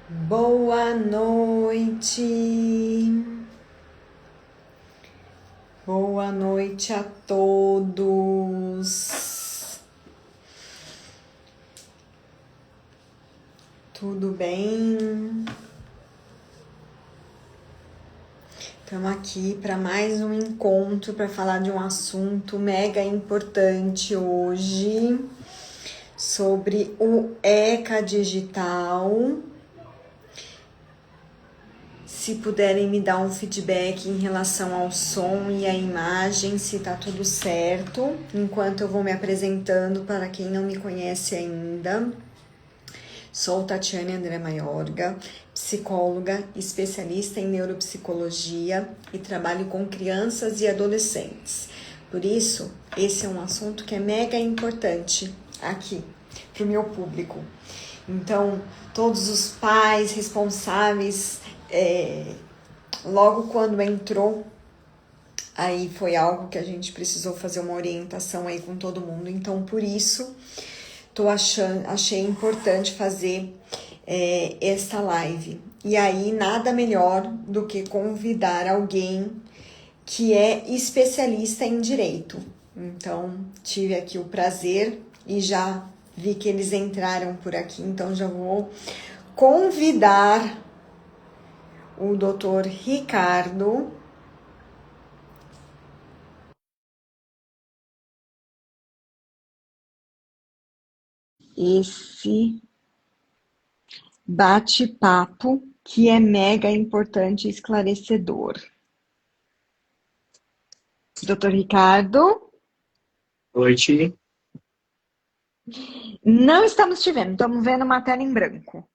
Boa noite. Boa noite a todos. Tudo bem? Estamos aqui para mais um encontro para falar de um assunto mega importante hoje sobre o ECA digital. Se puderem me dar um feedback em relação ao som e à imagem, se tá tudo certo, enquanto eu vou me apresentando para quem não me conhece ainda. Sou Tatiane André Maiorga, psicóloga, especialista em neuropsicologia e trabalho com crianças e adolescentes. Por isso, esse é um assunto que é mega importante aqui para o meu público. Então, todos os pais responsáveis, logo quando entrou, aí foi algo que a gente precisou fazer uma orientação aí com todo mundo. Então, por isso, achei importante fazer essa live. E aí, nada melhor do que convidar alguém que é especialista em direito. Então, tive aqui o prazer e já vi que eles entraram por aqui, então já vou convidar o Dr. Ricardo. Esse bate-papo que é mega importante e esclarecedor. Dr. Ricardo, Noite. não estamos te vendo, estamos vendo uma tela em branco.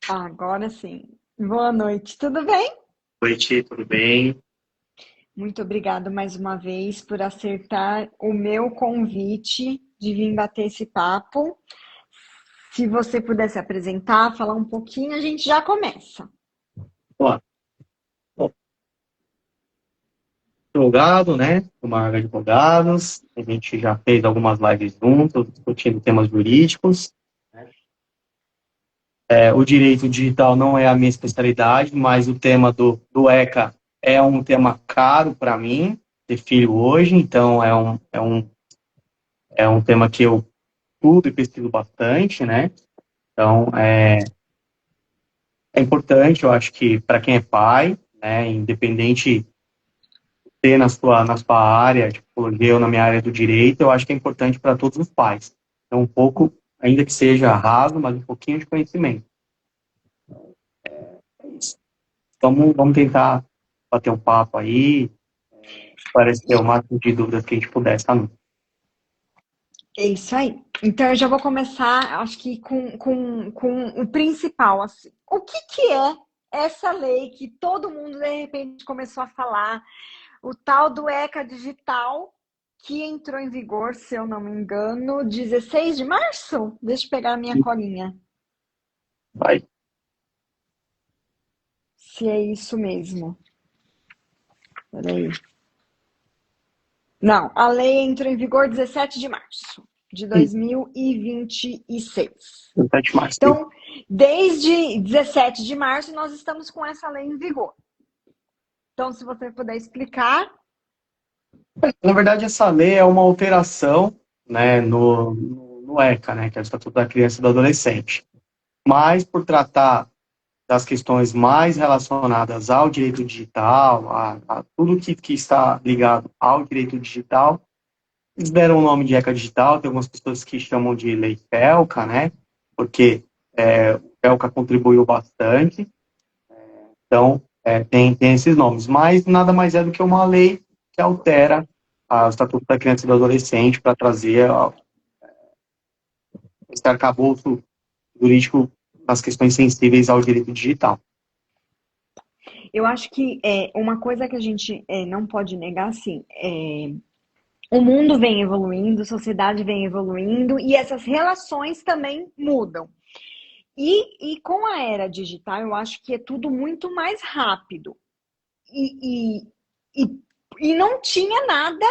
Agora sim. Boa noite, tudo bem? Noite, tudo bem? Muito obrigada mais uma vez por acertar o meu convite de vir bater esse papo. Se você pudesse apresentar, falar um pouquinho, a gente já começa. Ó, bom, advogado, né? Uma de advogados. A gente já fez algumas lives juntos, discutindo temas jurídicos. O direito digital não é a minha especialidade, mas o tema do ECA é um tema caro para mim, ter filho hoje, então é um tema que eu estudo e pesquiso bastante, né? Então, é importante, eu acho que para quem é pai, né, independente ter na sua área, tipo, eu na minha área do direito, eu acho que é importante para todos os pais. Então, um pouco, ainda que seja raso, mas um pouquinho de conhecimento. É isso. Vamos tentar bater um papo aí, esclarecer o máximo de dúvidas que a gente puder, tá? É isso aí. Então, eu já vou começar, acho que com o principal, assim. O que é essa lei que todo mundo, de repente, começou a falar? O tal do ECA Digital, que entrou em vigor, se eu não me engano, 16 de março? Deixa eu pegar a minha colinha. Vai. Se é isso mesmo. Peraí. Não, a lei entrou em vigor 17 de março de 2026. 7 de março. Então, desde 17 de março, nós estamos com essa lei em vigor. Então, se você puder explicar. Na verdade, essa lei é uma alteração, né, no ECA, né, que é o Estatuto da Criança e do Adolescente. Mas, por tratar das questões mais relacionadas ao direito digital, a tudo que está ligado ao direito digital, eles deram o nome de ECA Digital. Tem algumas pessoas que chamam de Lei PELCA, né? Porque o PELCA contribuiu bastante. Então, tem esses nomes. Mas nada mais é do que uma lei que altera o Estatuto da Criança e do Adolescente para trazer esse arcabouço jurídico nas questões sensíveis ao direito digital. Eu acho que uma coisa que a gente não pode negar, assim, o mundo vem evoluindo, a sociedade vem evoluindo e essas relações também mudam. E com a era digital, eu acho que é tudo muito mais rápido. E, e, e, e não tinha nada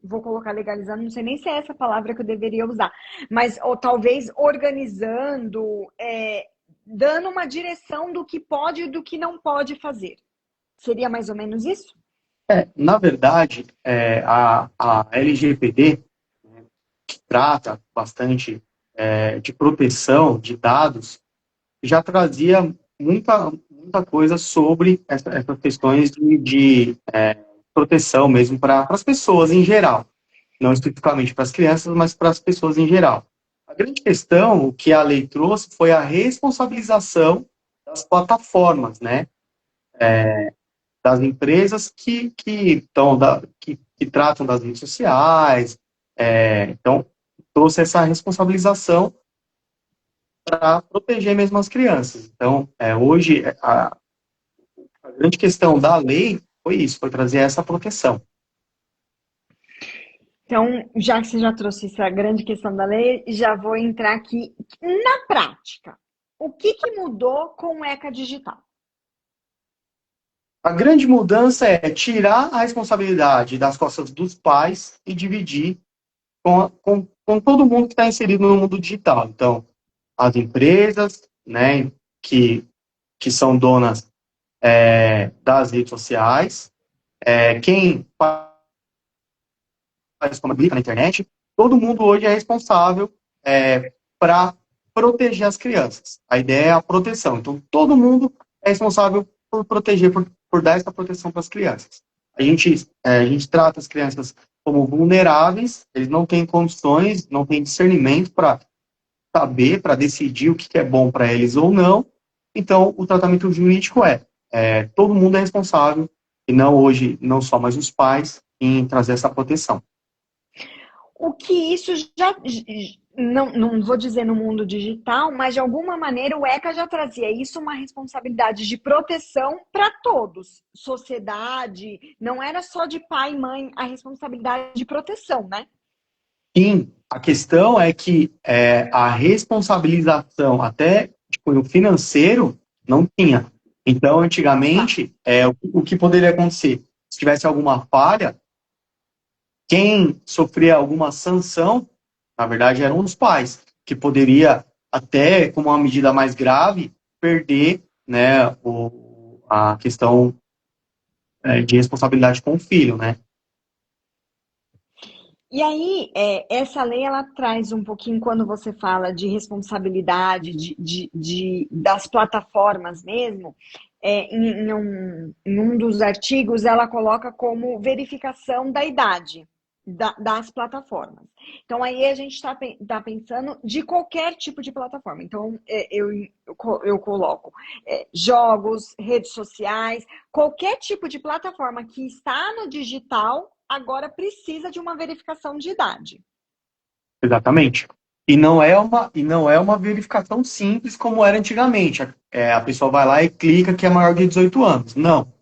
vou colocar legalizando, não sei nem se é essa palavra que eu deveria usar, mas ou talvez organizando, dando uma direção do que pode e do que não pode fazer. Seria mais ou menos isso? Na verdade, a LGPD, que trata bastante de proteção de dados, já trazia muita coisa sobre essas questões de proteção mesmo para as pessoas em geral. Não especificamente para as crianças, mas para as pessoas em geral. A grande questão, o que a lei trouxe, foi a responsabilização das plataformas, né? Das empresas que tratam das redes sociais. Então, trouxe essa responsabilização para proteger mesmo as crianças. Então, hoje, a grande questão da lei foi isso, foi trazer essa proteção. Então, já que você já trouxe essa grande questão da lei, já vou entrar aqui na prática. O que mudou com o ECA Digital? A grande mudança é tirar a responsabilidade das costas dos pais e dividir com todo mundo que está inserido no mundo digital. Então, as empresas, né, que são donas das redes sociais, quem faz publica na internet, todo mundo hoje é responsável para proteger as crianças. A ideia é a proteção. Então, todo mundo é responsável por proteger, por dar essa proteção para as crianças. A gente trata as crianças como vulneráveis, eles não têm condições, não têm discernimento para saber, para decidir o que é bom para eles ou não. Então, o tratamento jurídico todo mundo é responsável, e não hoje, não só mais os pais, em trazer essa proteção. O que isso já. Não vou dizer no mundo digital, mas de alguma maneira o ECA já trazia isso, uma responsabilidade de proteção para todos. Sociedade, não era só de pai e mãe a responsabilidade de proteção, né? Sim, a questão é que a responsabilização até de cunho financeiro não tinha. Então, antigamente, o que poderia acontecer? Se tivesse alguma falha, quem sofria alguma sanção, na verdade, eram os pais, que poderia, até como uma medida mais grave, perder, né, a questão de responsabilidade com o filho, né? E aí, essa lei, ela traz um pouquinho, quando você fala de responsabilidade das plataformas mesmo, em um dos artigos, ela coloca como verificação da idade das plataformas. Então, aí a gente tá pensando de qualquer tipo de plataforma. Então, eu coloco jogos, redes sociais, qualquer tipo de plataforma que está no digital, agora precisa de uma verificação de idade. Exatamente. E não é uma verificação simples como era antigamente. A pessoa vai lá e clica que é maior de 18 anos. Não.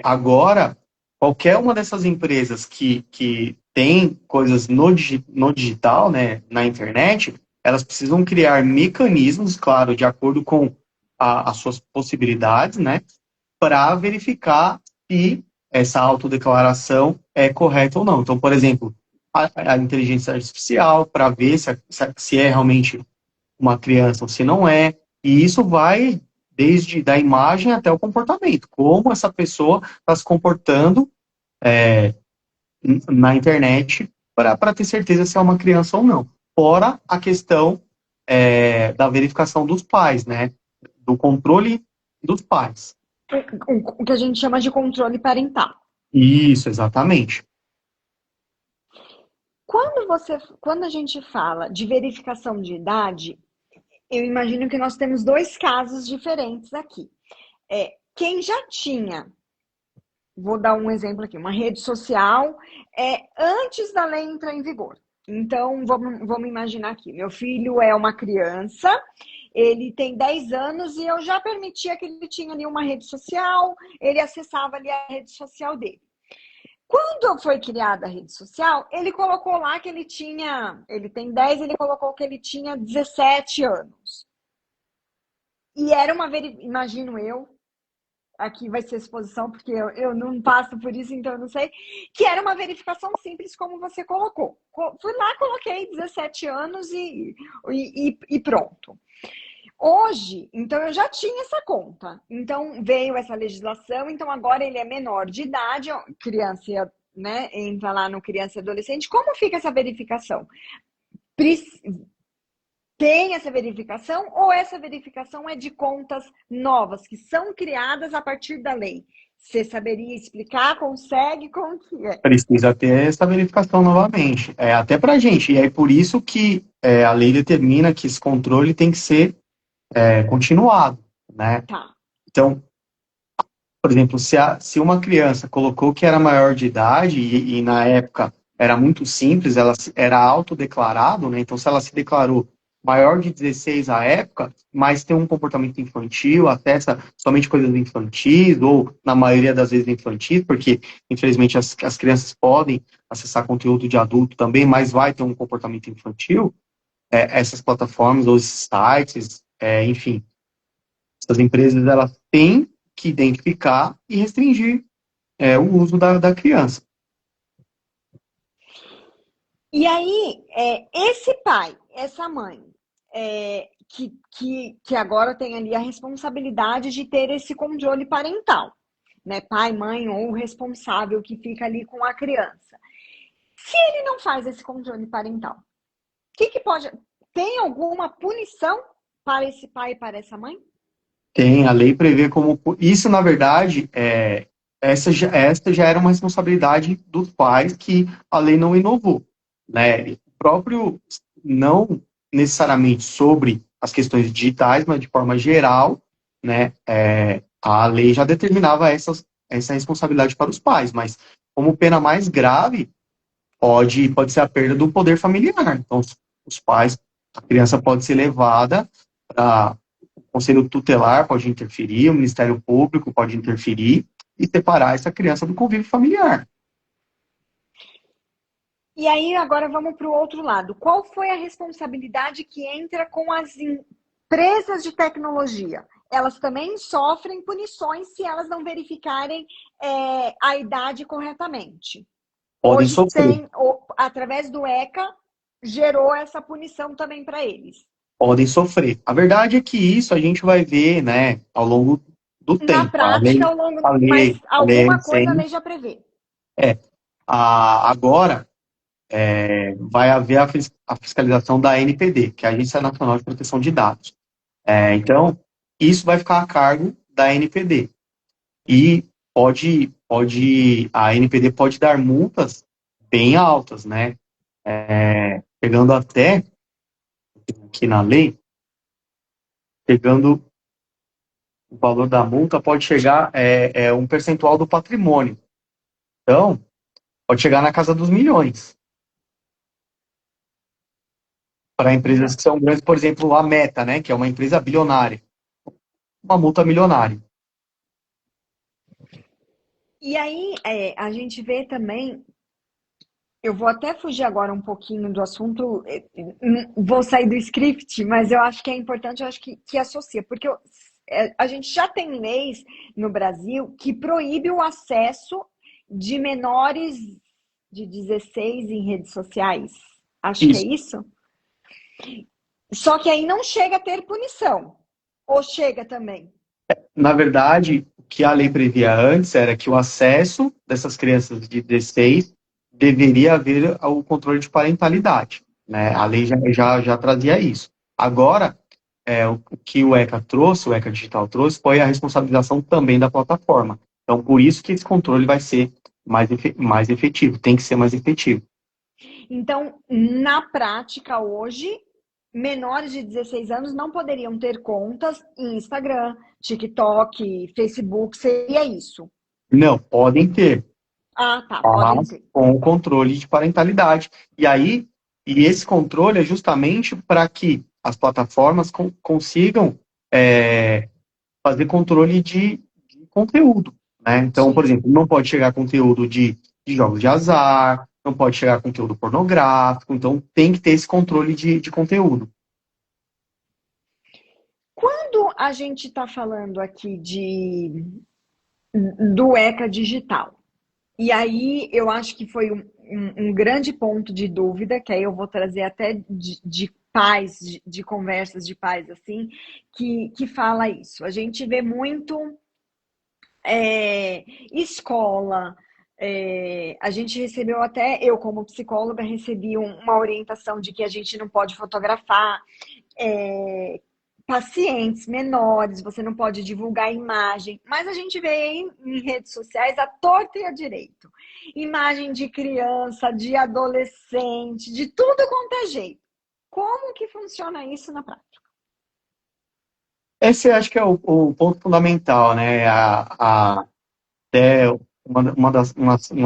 Agora, qualquer uma dessas empresas que tem coisas no digital, né, na internet, elas precisam criar mecanismos, claro, de acordo com as suas possibilidades, né, para verificar se essa autodeclaração é correta ou não. Então, por exemplo, a inteligência artificial para ver se é realmente uma criança ou se não é. E isso vai desde da imagem até o comportamento. Como essa pessoa está se comportando é, na internet para ter certeza se é uma criança ou não. Fora a questão da verificação dos pais, né? Do controle dos pais. O que a gente chama de controle parental. Isso, exatamente. Quando a gente fala de verificação de idade, eu imagino que nós temos dois casos diferentes aqui. Quem já tinha, vou dar um exemplo aqui, uma rede social, antes da lei entrar em vigor. Então, vamos imaginar aqui, meu filho é uma criança, ele tem 10 anos e eu já permitia que ele tinha ali uma rede social, ele acessava ali a rede social dele. Quando foi criada a rede social, ele colocou lá que ele tem 10, ele colocou que ele tinha 17 anos. E era imagino eu, aqui vai ser exposição, porque eu não passo por isso, então eu não sei, que era uma verificação simples, como você colocou. Fui lá, coloquei 17 anos e pronto. Hoje, então eu já tinha essa conta. Então veio essa legislação, então agora ele é menor de idade, criança, né, entra lá no criança e adolescente. Como fica essa verificação? Tem essa verificação ou essa verificação é de contas novas que são criadas a partir da lei? Você saberia explicar? Consegue? Como que é? Precisa ter essa verificação novamente. Até para a gente. E é por isso que a lei determina que esse controle tem que ser continuado, né? Tá. Então, por exemplo, se uma criança colocou que era maior de idade e na época era muito simples, ela era autodeclarado, né? Então, se ela se declarou maior de 16 à época, mas tem um comportamento infantil, acessa somente coisas infantis, ou na maioria das vezes infantis, porque infelizmente as crianças podem acessar conteúdo de adulto também, mas vai ter um comportamento infantil, essas plataformas ou esses sites, enfim, essas empresas elas têm que identificar e restringir o uso da criança. E aí, esse pai, essa mãe, que agora tem ali a responsabilidade de ter esse controle parental, né? Pai, mãe ou responsável que fica ali com a criança. Se ele não faz esse controle parental, que pode. Tem alguma punição para esse pai e para essa mãe? Tem, a lei prevê como. Isso, na verdade, essa já era uma responsabilidade dos pais que a lei não inovou. Né? O próprio, não necessariamente sobre as questões digitais, mas de forma geral, né, a lei já determinava essa responsabilidade para os pais, mas como pena mais grave, pode ser a perda do poder familiar. Então, os pais, a criança pode ser levada para o Conselho Tutelar, pode interferir, o Ministério Público pode interferir e separar essa criança do convívio familiar. E aí, agora vamos para o outro lado. Qual foi a responsabilidade que entra com as empresas de tecnologia? Elas também sofrem punições se elas não verificarem a idade corretamente. Podem Hoje sofrer. através do ECA, gerou essa punição também para eles. Podem sofrer. A verdade é que isso a gente vai ver, né, ao longo do Na tempo. prática, ao longo, mas A lei alguma coisa a recém, lei já prevê. agora vai haver a fiscalização da ANPD, que é a Agência Nacional de Proteção de Dados. Então, isso vai ficar a cargo da ANPD. E a ANPD pode dar multas bem altas, né? Pegando até aqui na lei, pegando o valor da multa pode chegar um percentual do patrimônio. Então, pode chegar na casa dos milhões. Para empresas que são grandes, por exemplo, a Meta, né, que é uma empresa bilionária. Uma multa milionária. E aí, a gente vê também, eu vou até fugir agora um pouquinho do assunto, vou sair do script, mas eu acho que é importante, eu acho que associa, porque a gente já tem leis no Brasil que proíbe o acesso de menores de 16 em redes sociais. Acho que é isso. Só que aí não chega a ter punição. Ou chega também? Na verdade, o que a lei previa antes era que o acesso dessas crianças de 16 deveria haver o controle de parentalidade. Né? A lei já trazia isso. Agora, o que o ECA trouxe, o ECA Digital trouxe, foi a responsabilização também da plataforma. Então, por isso que esse controle vai ser mais efetivo, tem que ser mais efetivo. Então, na prática, hoje, menores de 16 anos não poderiam ter contas em Instagram, TikTok, Facebook, seria isso? Não, podem ter. Ah, tá, podem ter. Com o controle de parentalidade. E esse controle é justamente para que as plataformas consigam fazer controle de conteúdo. Né? Então, por exemplo, não pode chegar conteúdo de de jogos de azar, não pode chegar conteúdo pornográfico, então tem que ter esse controle de conteúdo. Quando a gente está falando aqui do ECA digital, e aí eu acho que foi um grande ponto de dúvida, que aí eu vou trazer até de pais, de conversas de pais assim, que fala isso. A gente vê muito escola, a gente recebeu até, eu como psicóloga, recebi uma orientação de que a gente não pode fotografar pacientes menores, você não pode divulgar imagem, mas a gente vê em redes sociais a torta e a direito. Imagem de criança, de adolescente, de tudo quanto é jeito. Como que funciona isso na prática? Esse eu acho que é o ponto fundamental, né? Até uma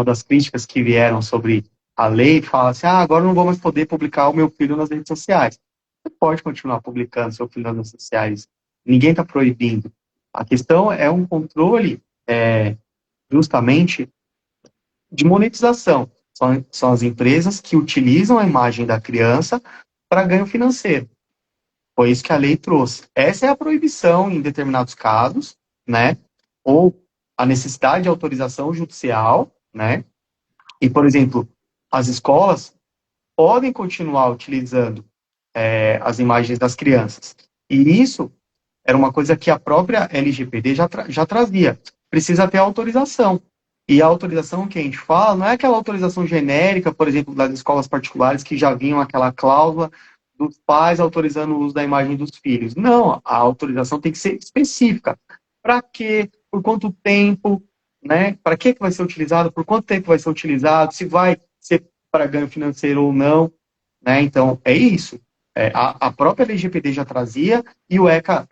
das críticas que vieram sobre a lei fala assim, agora eu não vou mais poder publicar o meu filho nas redes sociais. Você pode continuar publicando seu filho nas redes sociais. Ninguém está proibindo. A questão é um controle justamente de monetização. São as empresas que utilizam a imagem da criança para ganho financeiro. Foi isso que a lei trouxe. Essa é a proibição em determinados casos, né? Ou a necessidade de autorização judicial, né? E, por exemplo, as escolas podem continuar utilizando as imagens das crianças. E isso era uma coisa que a própria LGPD já trazia. Precisa ter autorização. E a autorização que a gente fala não é aquela autorização genérica, por exemplo, das escolas particulares que já vinham aquela cláusula dos pais autorizando o uso da imagem dos filhos. Não, a autorização tem que ser específica. Para quê? Por quanto tempo? Né? Para que vai ser utilizado? Por quanto tempo vai ser utilizado? Se vai ser para ganho financeiro ou não? Né? Então, é isso. A própria LGPD já trazia e o ECA,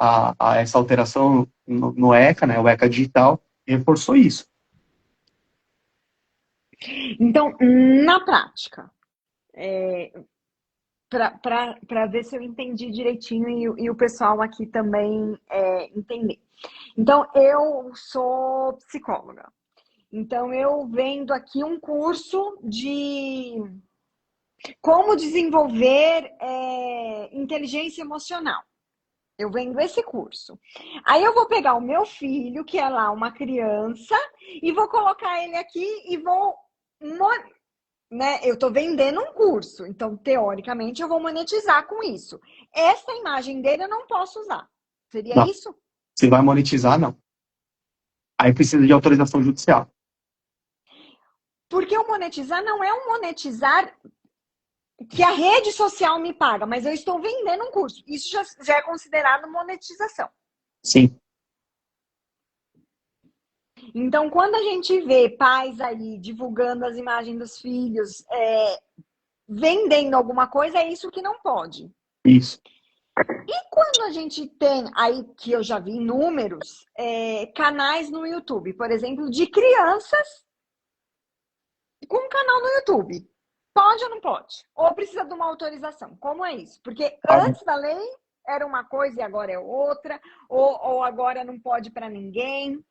essa alteração no ECA, né, o ECA digital, reforçou isso. Então, na prática, para ver se eu entendi direitinho e o pessoal aqui também entender. Então, eu sou psicóloga. Então, eu vendo aqui um curso de como desenvolver inteligência emocional. Eu vendo esse curso. Aí eu vou pegar o meu filho, que é lá uma criança, e vou colocar ele aqui e vou, né? Eu estou vendendo um curso, então teoricamente eu vou monetizar com isso. Essa imagem dele eu não posso usar. Seria Não, isso? se vai monetizar, não. Aí precisa de autorização judicial. Porque o monetizar não é um monetizar que a rede social me paga, mas eu estou vendendo um curso. Isso já é considerado monetização. Sim. Então, quando a gente vê pais aí divulgando as imagens dos filhos, vendendo alguma coisa, é isso que não pode. Isso. E quando a gente tem, aí que eu já vi números, canais no YouTube, por exemplo, de crianças com um canal no YouTube. Pode ou não pode? Ou precisa de uma autorização? Como é isso? Porque antes da lei era uma coisa e agora é outra, ou agora não pode para ninguém.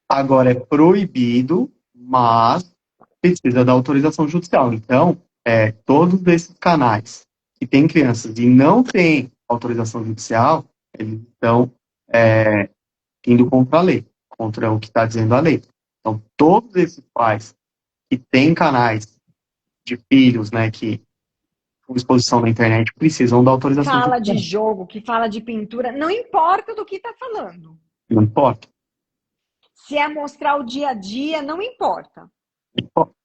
Agora é proibido, mas precisa da autorização judicial. Então, todos esses canais que têm crianças e não têm autorização judicial, eles estão indo contra a lei, contra o que está dizendo a lei. Então, todos esses pais que têm canais de filhos, né, que com exposição na internet, precisam da autorização Fala de judicial. jogo, que fala de pintura, não importa do que está falando. Não importa. Se é mostrar o dia a dia, não importa. Não importa.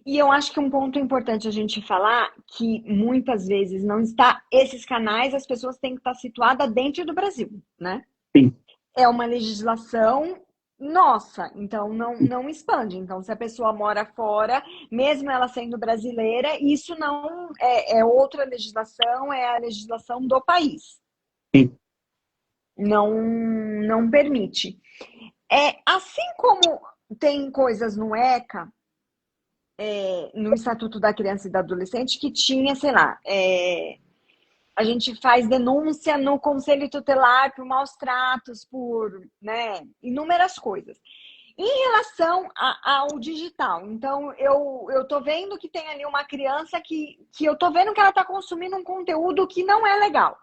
E eu acho que um ponto importante a gente falar, que muitas vezes não está, esses canais, as pessoas têm que estar situadas dentro do Brasil, né? Sim. É uma legislação nossa, então não expande. Então, se a pessoa mora fora, mesmo ela sendo brasileira, isso não é outra legislação, é a legislação do país. Sim. Não permite. Assim como tem coisas no ECA, no Estatuto da Criança e do Adolescente, que tinha, sei lá, a gente faz denúncia no Conselho Tutelar por maus tratos, por, né, inúmeras coisas. Em relação ao digital, então eu tô vendo que tem ali uma criança que eu tô vendo que ela está consumindo um conteúdo que não é legal.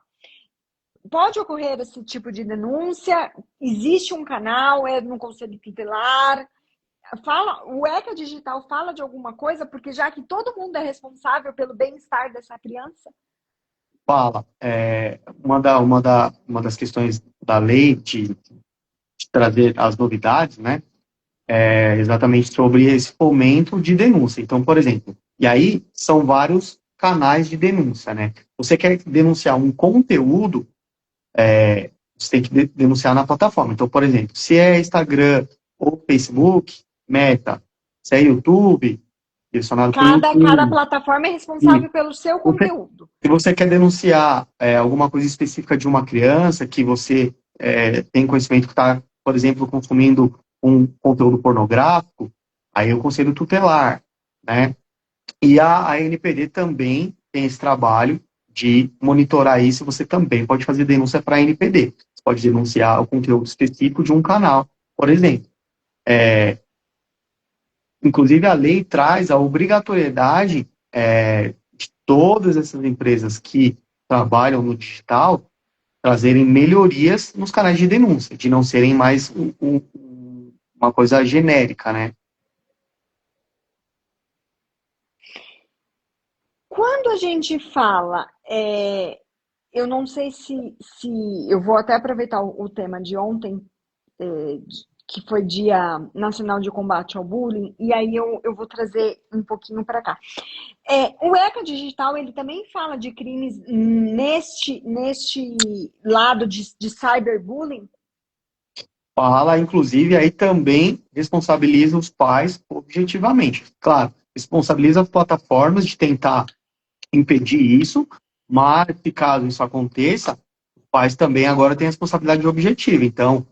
Pode ocorrer esse tipo de denúncia? Existe um canal? É no Conselho Tutelar? O ECA Digital fala de alguma coisa? Porque já que todo mundo é responsável pelo bem-estar dessa criança? Fala, uma das questões da lei de trazer as novidades, né, é exatamente sobre esse fomento de denúncia. Então, por exemplo, e aí são vários canais de denúncia, né? Você quer denunciar um conteúdo, você tem que denunciar na plataforma. Então, por exemplo, se é Instagram ou Facebook, Meta, se é YouTube, direcionado para o Cada YouTube. plataforma é E responsável pelo seu você, conteúdo. se você quer denunciar alguma coisa específica de uma criança que você tem conhecimento que está, por exemplo, consumindo um conteúdo pornográfico, aí é o Conselho Tutelar, né? E a NPD também tem esse trabalho de monitorar isso. Você também pode fazer denúncia para a NPD. Você pode denunciar o conteúdo específico de um canal, por exemplo. Inclusive, a lei traz a obrigatoriedade de todas essas empresas que trabalham no digital trazerem melhorias nos canais de denúncia, de não serem mais uma coisa genérica, né? Quando a gente fala, eu não sei se eu vou até aproveitar o tema de ontem, que foi Dia Nacional de Combate ao Bullying, e aí eu vou trazer um pouquinho para cá. O ECA Digital, ele também fala de crimes neste lado de cyberbullying? Fala, inclusive, aí também responsabiliza os pais objetivamente. Claro, responsabiliza as plataformas de tentar impedir isso, mas se caso isso aconteça, os pais também agora têm responsabilidade objetiva. Então,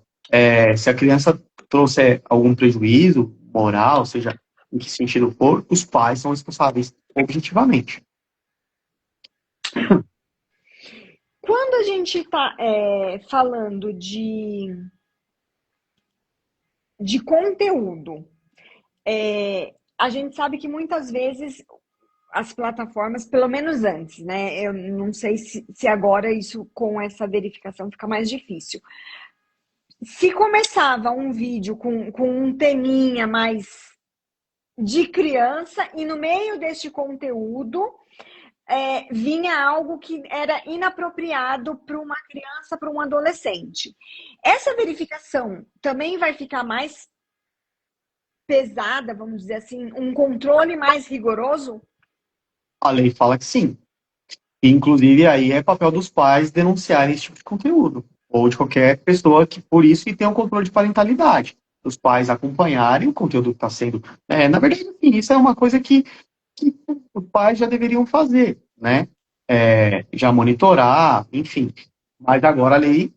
se a criança trouxer algum prejuízo moral, seja em que sentido for, os pais são responsáveis objetivamente. Quando a gente está falando de conteúdo, a gente sabe que muitas vezes as plataformas, pelo menos antes, né? Eu não sei se agora isso com essa verificação fica mais difícil. Se começava um vídeo com um teminha mais de criança e no meio deste conteúdo vinha algo que era inapropriado para uma criança, para um adolescente. Essa verificação também vai ficar mais pesada, vamos dizer assim, um controle mais rigoroso? A lei fala que sim. E, inclusive, aí é papel dos pais denunciarem esse tipo de conteúdo, ou de qualquer pessoa que, por isso, e tem um controle de parentalidade. Os pais acompanharem o conteúdo que está sendo. Na verdade, enfim, isso é uma coisa que os pais já deveriam fazer, né? Já monitorar, enfim. Mas agora a lei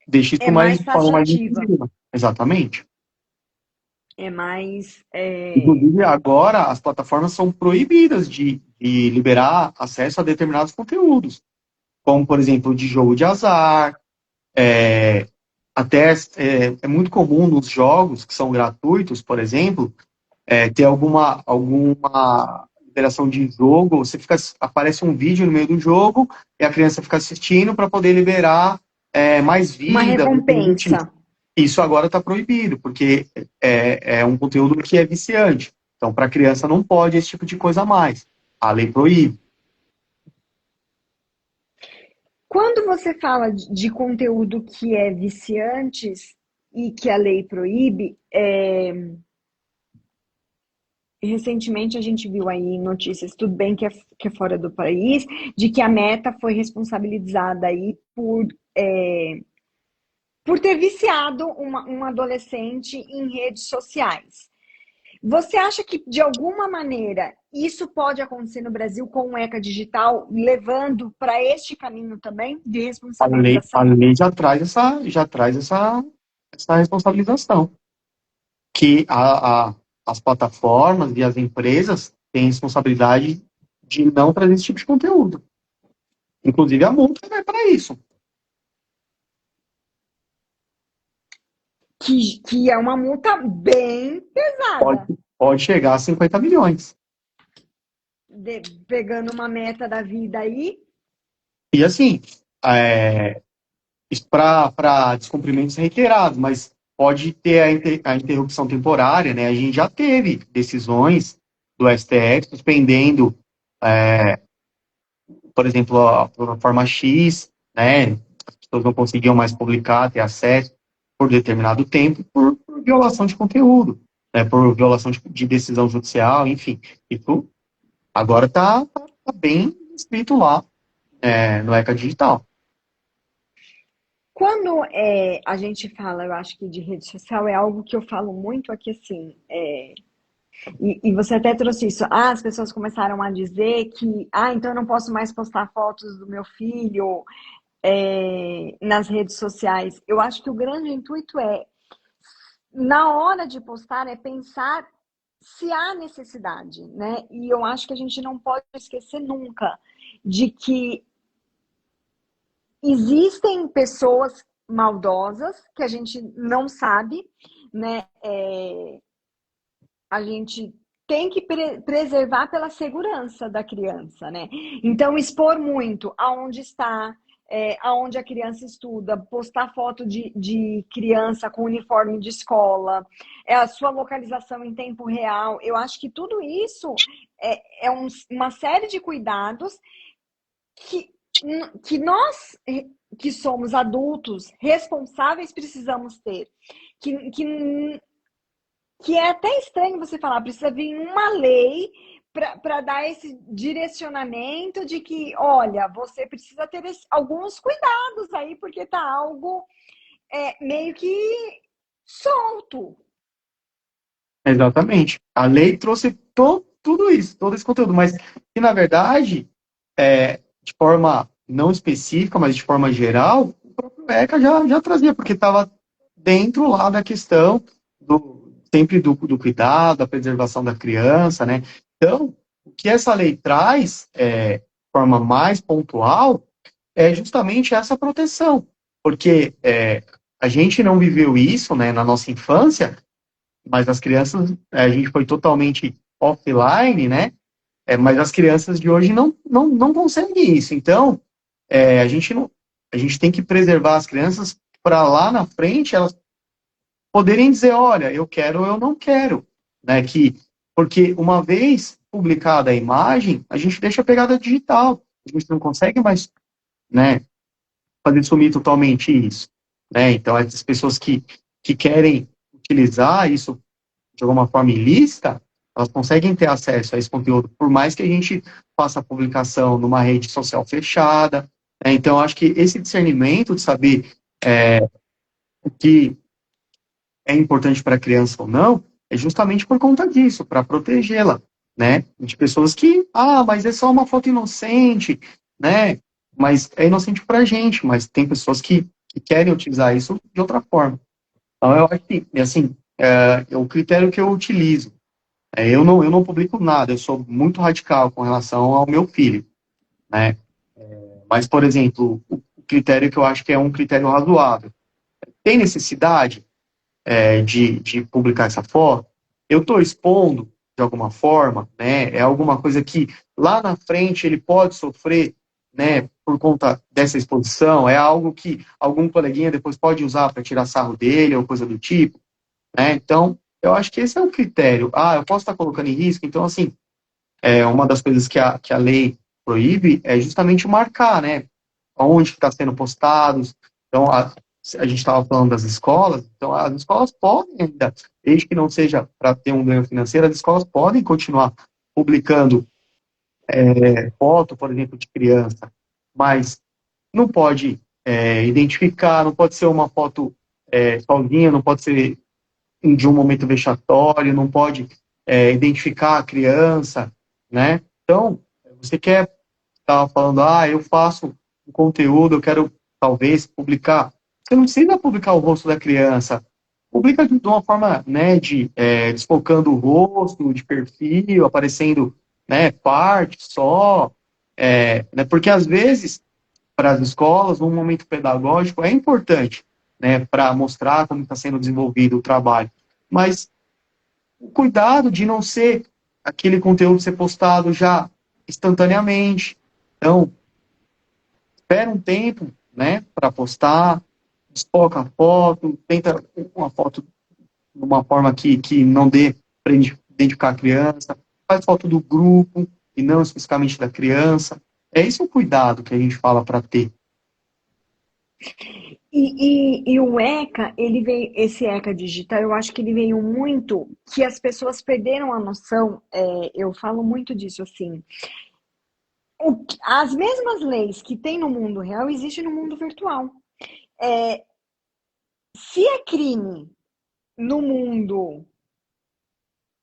deixa É isso mais mais de forma mais taxativa. incisiva. Exatamente. É mais. Inclusive, agora as plataformas são proibidas de liberar acesso a determinados conteúdos, como, por exemplo, de jogo de azar. Até é muito comum nos jogos que são gratuitos, por exemplo, ter alguma liberação de jogo, aparece um vídeo no meio do jogo e a criança fica assistindo para poder liberar mais Uma vida. recompensa. Isso agora está proibido, porque é um conteúdo que é viciante. Então, para a criança não pode esse tipo de coisa mais. A lei proíbe. Quando você fala de conteúdo que é viciantes e que a lei proíbe, recentemente a gente viu aí notícias, tudo bem que é fora do país, de que a Meta foi responsabilizada aí por ter viciado um adolescente em redes sociais. Você acha que, de alguma maneira, isso pode acontecer no Brasil com o ECA Digital, levando para este caminho também de A responsabilização? lei essa responsabilização. Que as plataformas e as empresas têm responsabilidade de não trazer esse tipo de conteúdo. Inclusive, a multa vai para isso. que é uma multa bem Pode, pesada. pode chegar a 50 milhões. Pegando uma meta da vida aí. E assim, para descumprimentos reiterados, mas pode ter a interrupção temporária, né? A gente já teve decisões do STF suspendendo, por exemplo, a plataforma X, né? As pessoas não conseguiam mais publicar, ter acesso por determinado tempo, por violação de conteúdo, né? Por violação de decisão judicial, enfim. Isso agora tá bem escrito lá, no ECA Digital. Quando a gente fala, eu acho que de rede social é algo que eu falo muito aqui, assim, e você até trouxe isso. As pessoas começaram a dizer que, então eu não posso mais postar fotos do meu filho nas redes sociais. Eu acho que o grande intuito na hora de postar, é pensar se há necessidade, né? E eu acho que a gente não pode esquecer nunca de que existem pessoas maldosas que a gente não sabe, né? A gente tem que preservar pela segurança da criança, né? Então, expor muito aonde está, aonde a criança estuda, postar foto de criança com uniforme de escola, a sua localização em tempo real. Eu acho que tudo isso é uma série de cuidados que nós, que somos adultos responsáveis, precisamos ter. Que é até estranho você falar, precisa vir uma lei para dar esse direcionamento de que, olha, você precisa ter alguns cuidados aí, porque tá algo meio que solto. Exatamente. A lei trouxe tudo isso, todo esse conteúdo, mas que, na verdade, de forma não específica, mas de forma geral, o próprio ECA já trazia, porque estava dentro lá da questão sempre do cuidado, da preservação da criança, né? Então, o que essa lei traz, de forma mais pontual, é justamente essa proteção, porque a gente não viveu isso, né, na nossa infância, mas as crianças, a gente foi totalmente offline, né? Mas as crianças de hoje não conseguem isso. Então, a gente tem que preservar as crianças para lá na frente elas poderem dizer, olha, eu quero ou eu não quero, né? Porque uma vez publicada a imagem, a gente deixa a pegada digital. A gente não consegue mais, né, fazer sumir totalmente isso, né? Então, essas pessoas que querem utilizar isso de alguma forma ilícita, elas conseguem ter acesso a esse conteúdo, por mais que a gente faça a publicação numa rede social fechada, né? Então, acho que esse discernimento de saber o que é importante para a criança ou não, é justamente por conta disso, para protegê-la, né? De pessoas que, mas é só uma foto inocente, né? Mas é inocente para a gente, mas tem pessoas que querem utilizar isso de outra forma. Então, eu acho que, assim, é o critério que eu utilizo. Eu não publico nada, eu sou muito radical com relação ao meu filho, né? Mas, por exemplo, o critério que eu acho que é um critério razoável. Tem necessidade de publicar essa foto? Eu estou expondo de alguma forma, né? É alguma coisa que lá na frente ele pode sofrer, né? Por conta dessa exposição? É algo que algum coleguinha depois pode usar para tirar sarro dele ou coisa do tipo, né? Então, eu acho que esse é o critério. Eu posso estar colocando em risco? Então, assim, uma das coisas que a lei proíbe é justamente marcar, né? Onde está sendo postados. Então, a gente estava falando das escolas, então as escolas podem ainda, desde que não seja para ter um ganho financeiro, as escolas podem continuar publicando foto, por exemplo, de criança, mas não pode identificar, não pode ser uma foto sozinha, não pode ser de um momento vexatório, não pode identificar a criança, né? Então, você estava falando, eu faço um conteúdo, eu quero talvez publicar. Você não precisa publicar o rosto da criança. Publica de uma forma, né, desfocando o rosto, de perfil, aparecendo, né, parte só, né, porque às vezes, para as escolas, num momento pedagógico, é importante né, para mostrar como está sendo desenvolvido o trabalho. Mas o cuidado de não ser aquele conteúdo ser postado já instantaneamente. Então, espera um tempo, né, para postar, desfoca a foto, tenta uma foto de uma forma que não dê para identificar a criança, faz foto do grupo e não especificamente da criança. É esse o cuidado que a gente fala para ter. E o ECA, ele veio, esse ECA digital, eu acho que ele veio muito, que as pessoas perderam a noção, eu falo muito disso, assim, as mesmas leis que tem no mundo real, existem no mundo virtual. Se é crime no mundo,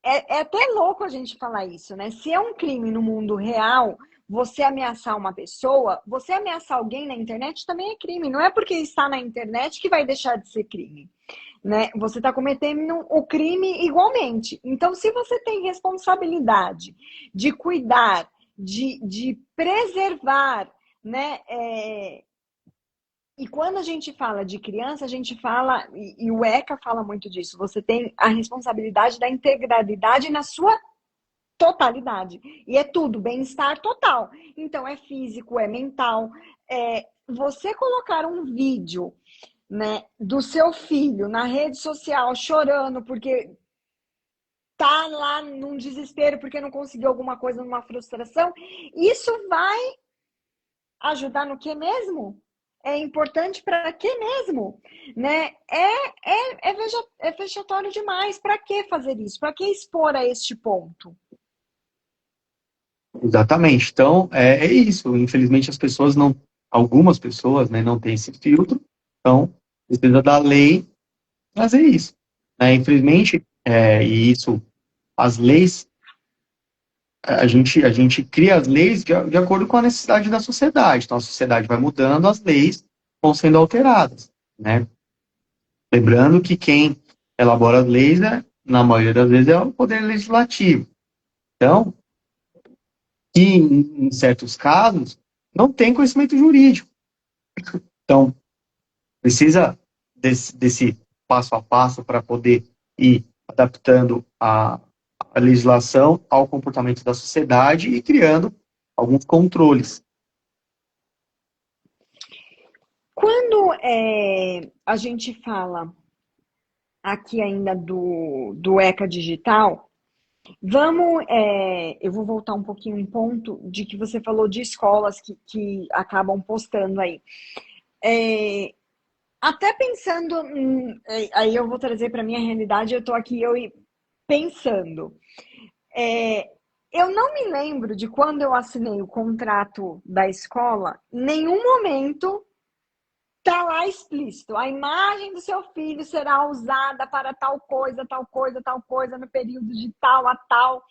é até louco a gente falar isso, né? Se é um crime no mundo real, você ameaçar uma pessoa, você ameaçar alguém na internet também é crime. Não é porque está na internet que vai deixar de ser crime, né? Você está cometendo o crime igualmente. Então, se você tem responsabilidade de cuidar, de preservar, né? E quando a gente fala de criança, a gente fala, e o ECA fala muito disso, você tem a responsabilidade da integralidade na sua totalidade. E é tudo, bem-estar total. Então, é físico, é mental. Você colocar um vídeo, né, do seu filho na rede social chorando porque tá lá num desespero porque não conseguiu alguma coisa, numa frustração, isso vai ajudar no que mesmo? É importante para quê mesmo? Né? É vexatório demais. Para que fazer isso? Para que expor a este ponto? Exatamente. Então, é isso. Infelizmente, as pessoas não, algumas pessoas, né, não têm esse filtro, então precisa da lei fazer isso. Né? Infelizmente, e isso, as leis, a gente cria as leis de acordo com a necessidade da sociedade. Então, a sociedade vai mudando, as leis vão sendo alteradas, né? Lembrando que quem elabora as leis, né, na maioria das vezes, é o Poder Legislativo. Então, que em certos casos, não tem conhecimento jurídico. Então, precisa desse passo a passo para poder ir adaptando a legislação ao comportamento da sociedade e criando alguns controles. Quando a gente fala aqui ainda do ECA digital, eu vou voltar um pouquinho um ponto de que você falou de escolas que acabam postando aí. Até pensando, aí eu vou trazer para minha realidade, eu estou aqui pensando. Eu não me lembro de quando eu assinei o contrato da escola, em nenhum momento tá lá explícito. A imagem do seu filho será usada para tal coisa, tal coisa, tal coisa, no período de tal a tal.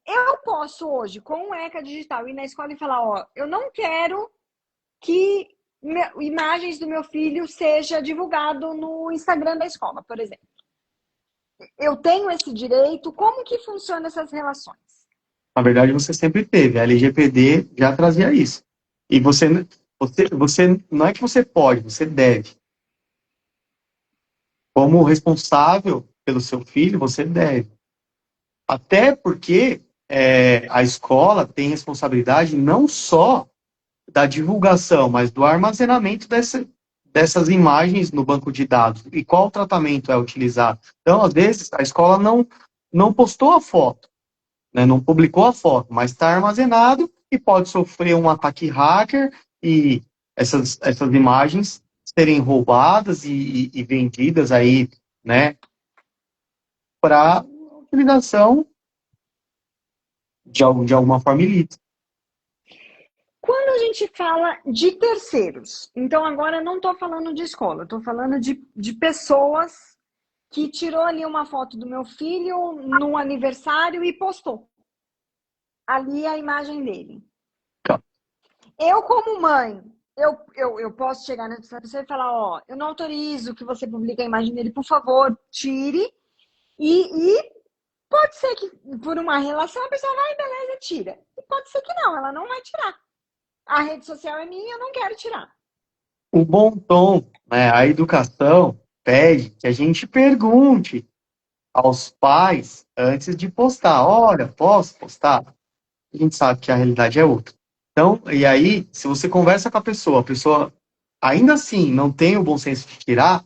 Eu posso hoje, com o ECA digital, ir na escola e falar, ó, eu não quero que imagens do meu filho seja divulgado no Instagram da escola, por exemplo. Eu tenho esse direito, como que funcionam essas relações? Na verdade, você sempre teve. A LGPD já trazia isso. E você não é que você pode, você deve. Como responsável pelo seu filho, você deve. Até porque a escola tem responsabilidade não só da divulgação, mas do armazenamento dessas imagens no banco de dados e qual tratamento é utilizado. Então, às vezes, a escola não postou a foto, né, não publicou a foto, mas está armazenado e pode sofrer um ataque hacker e essas imagens serem roubadas e vendidas aí, né, para utilização de alguma forma ilícita. Quando a gente fala de terceiros, então agora eu não estou falando de escola, estou falando de pessoas que tirou ali uma foto do meu filho no aniversário e postou ali a imagem dele. Eu, como mãe, eu posso chegar nessa pessoa e falar, ó, eu não autorizo que você publique a imagem dele, por favor, tire. E pode ser que por uma relação a pessoa vai, beleza, tira. E pode ser que não, ela não vai tirar. A rede social é minha, eu não quero tirar. o bom tom, né, a educação pede que a gente pergunte aos pais antes de postar. Olha, posso postar? A gente sabe que a realidade é outra. Então, e aí, se você conversa com a pessoa ainda assim não tem o bom senso de tirar,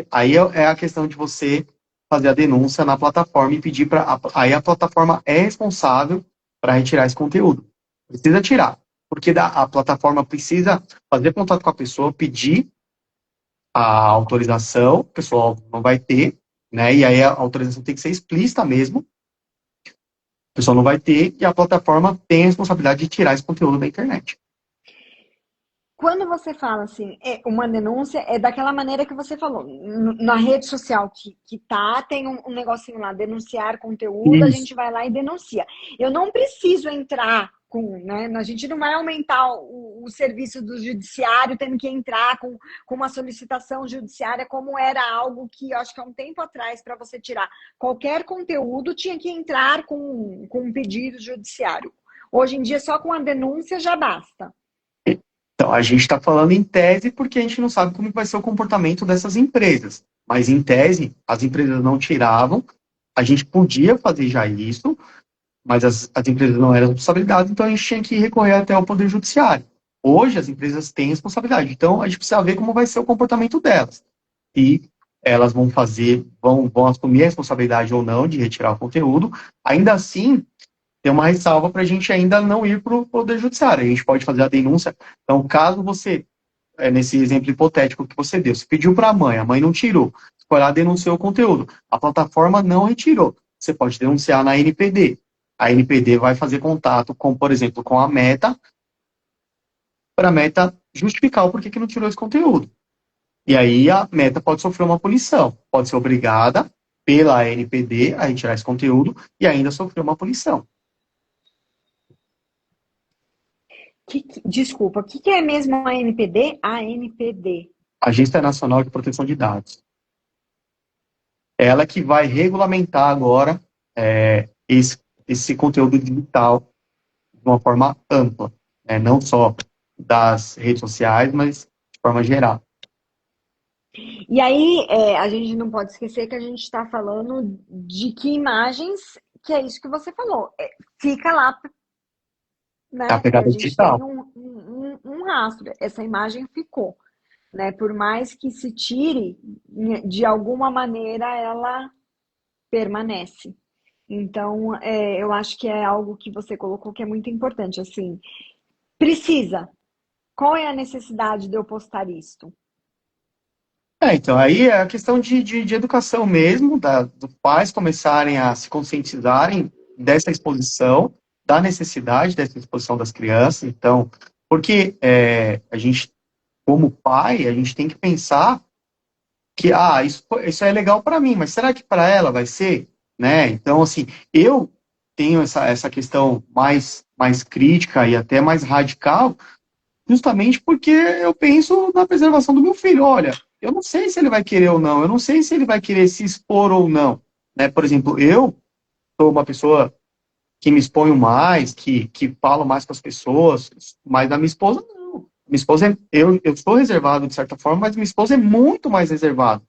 aí é a questão de você fazer a denúncia na plataforma e pedir para. Aí a plataforma é responsável para retirar esse conteúdo. Precisa tirar. Porque a plataforma precisa fazer contato com a pessoa, pedir a autorização, o pessoal não vai ter, né? E aí a autorização tem que ser explícita mesmo, o pessoal não vai ter, e a plataforma tem a responsabilidade de tirar esse conteúdo da internet. Quando você fala assim, é uma denúncia, é daquela maneira que você falou. Na rede social que tá, tem um negocinho lá, denunciar conteúdo, a Isso. gente vai lá e denuncia. Eu não preciso entrar com, né? A gente não vai aumentar o serviço do judiciário tendo que entrar com uma solicitação judiciária, como era algo que eu acho que há um tempo atrás, para você tirar qualquer conteúdo, tinha que entrar com um pedido judiciário. Hoje em dia, só com a denúncia já basta. Então, a gente está falando em tese porque a gente não sabe como vai ser o comportamento dessas empresas. Mas, em tese, as empresas não tiravam, a gente podia fazer já isso, mas as empresas não eram responsabilidades, então a gente tinha que recorrer até o Poder Judiciário. Hoje, as empresas têm responsabilidade, então a gente precisa ver como vai ser o comportamento delas. E elas vão fazer, vão assumir a responsabilidade ou não de retirar o conteúdo. Ainda assim, tem uma ressalva para a gente ainda não ir para o Poder Judiciário. A gente pode fazer a denúncia. Então, caso você, nesse exemplo hipotético que você deu, você pediu para a mãe não tirou, você foi lá denunciou o conteúdo, a plataforma não retirou, você pode denunciar na NPD. A NPD vai fazer contato com, por exemplo, com a Meta, para a Meta justificar o porquê que não tirou esse conteúdo. E aí a Meta pode sofrer uma punição, pode ser obrigada pela NPD a retirar esse conteúdo e ainda sofrer uma punição. Desculpa, o que é mesmo a NPD? A NPD. Agência Nacional de Proteção de Dados. Ela que vai regulamentar agora esse conteúdo digital de uma forma ampla, né? Não só das redes sociais, mas de forma geral. E aí, a gente não pode esquecer que a gente está falando de que imagens, que é isso que você falou, fica lá, É a né? A pegada gente tem digital. um rastro, essa imagem ficou, né? Por mais que se tire, de alguma maneira ela permanece. Então, eu acho que é algo que você colocou que é muito importante, assim, precisa. Qual é a necessidade de eu postar isto? Então, aí é a questão de educação mesmo, dos pais começarem a se conscientizarem dessa exposição, da necessidade dessa exposição das crianças. Então, porque a gente, como pai, a gente tem que pensar que, isso é legal para mim, mas será que para ela vai ser? Né? Então, assim, eu tenho essa questão mais crítica e até mais radical, justamente porque eu penso na preservação do meu filho. Olha, eu não sei se ele vai querer ou não, eu não sei se ele vai querer se expor ou não. Né? Por exemplo, eu sou uma pessoa que me exponho mais, que falo mais com as pessoas, mas a minha esposa não. Minha esposa, eu sou reservado de certa forma, mas minha esposa é muito mais reservada.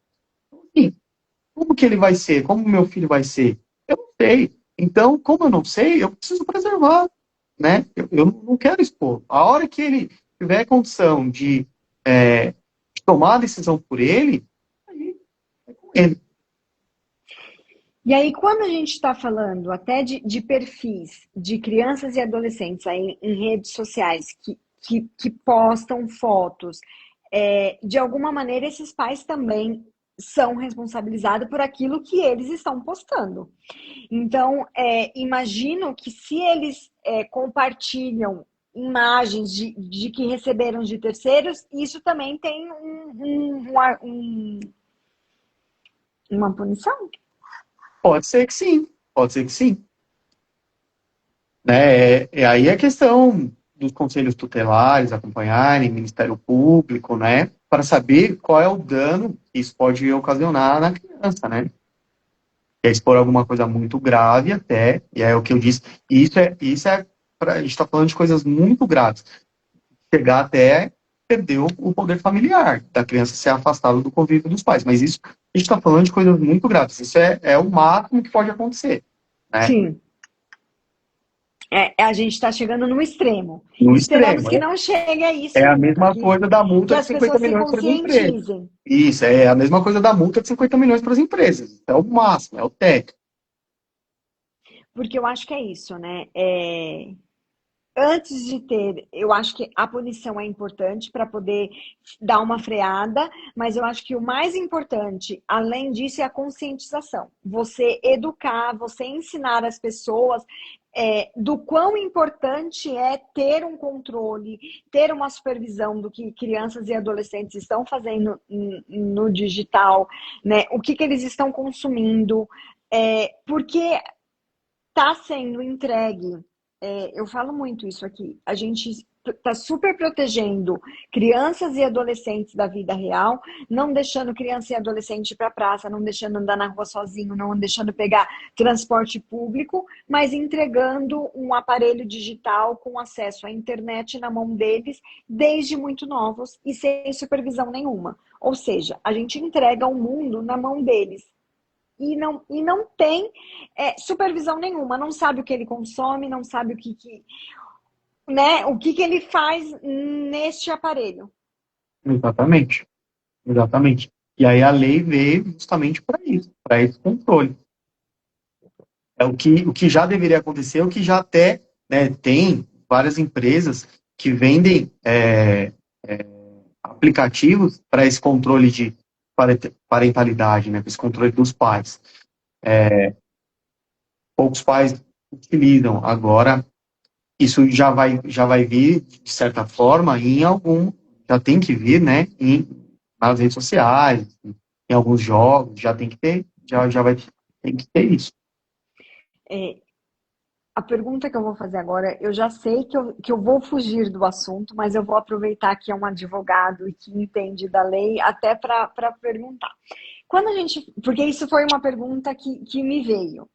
Sim, como que ele vai ser? Como meu filho vai ser? Eu não sei. Então, como eu não sei, eu preciso preservar, né? Eu não quero expor. A hora que ele tiver condição de tomar a decisão por ele, aí é com ele. E aí, quando a gente está falando até de perfis de crianças e adolescentes aí em redes sociais que postam fotos, de alguma maneira esses pais também são responsabilizados por aquilo que eles estão postando. Então, imagino que se eles compartilham imagens de que receberam de terceiros, isso também tem uma punição. Pode ser que sim, pode ser que sim. Né? Aí é questão dos conselhos tutelares acompanharem, Ministério Público, né? Para saber qual é o dano que isso pode ocasionar na criança, né? É expor alguma coisa muito grave até, e é o que eu disse, a gente está falando de coisas muito graves, chegar até perdeu o poder familiar, da criança ser afastada do convívio dos pais. Mas isso, a gente está falando de coisas muito graves. Isso é o máximo que pode acontecer, né? Sim. A gente está chegando no extremo. No Esperamos extremo. que não chegue a É isso a nunca, mesma coisa da que multa de as 50 pessoas se milhões para as empresas. conscientizem. Isso, é a mesma coisa da multa de 50 milhões para as empresas. É o máximo, é o teto. Porque eu acho que é isso, né? Antes de ter, eu acho que a punição é importante para poder dar uma freada, mas eu acho que o mais importante, além disso, é a conscientização. Você educar, você ensinar as pessoas do quão importante é ter um controle, ter uma supervisão do que crianças e adolescentes estão fazendo no digital, né? O que eles estão consumindo, porque está sendo entregue. Eu falo muito isso aqui. A gente está super protegendo crianças e adolescentes da vida real, não deixando criança e adolescente ir para a praça, não deixando andar na rua sozinho, não deixando pegar transporte público, mas entregando um aparelho digital com acesso à internet na mão deles, desde muito novos e sem supervisão nenhuma. Ou seja, a gente entrega o mundo na mão deles. E não tem supervisão nenhuma, não sabe o que ele consome, não sabe o que ele faz neste aparelho. Exatamente, exatamente. E aí a lei veio justamente para isso, para esse controle. É o que já deveria acontecer, o que já até, né, tem várias empresas que vendem aplicativos para esse controle de parentalidade, né, esse controle dos pais. Poucos pais utilizam. Agora, isso já vai vir, de certa forma, já tem que vir, né, nas redes sociais, em alguns jogos, já tem que ter, tem que ter isso. A pergunta que eu vou fazer agora, eu já sei que eu vou fugir do assunto, mas eu vou aproveitar que é um advogado e que entende da lei até para perguntar. Porque isso foi uma pergunta que me veio.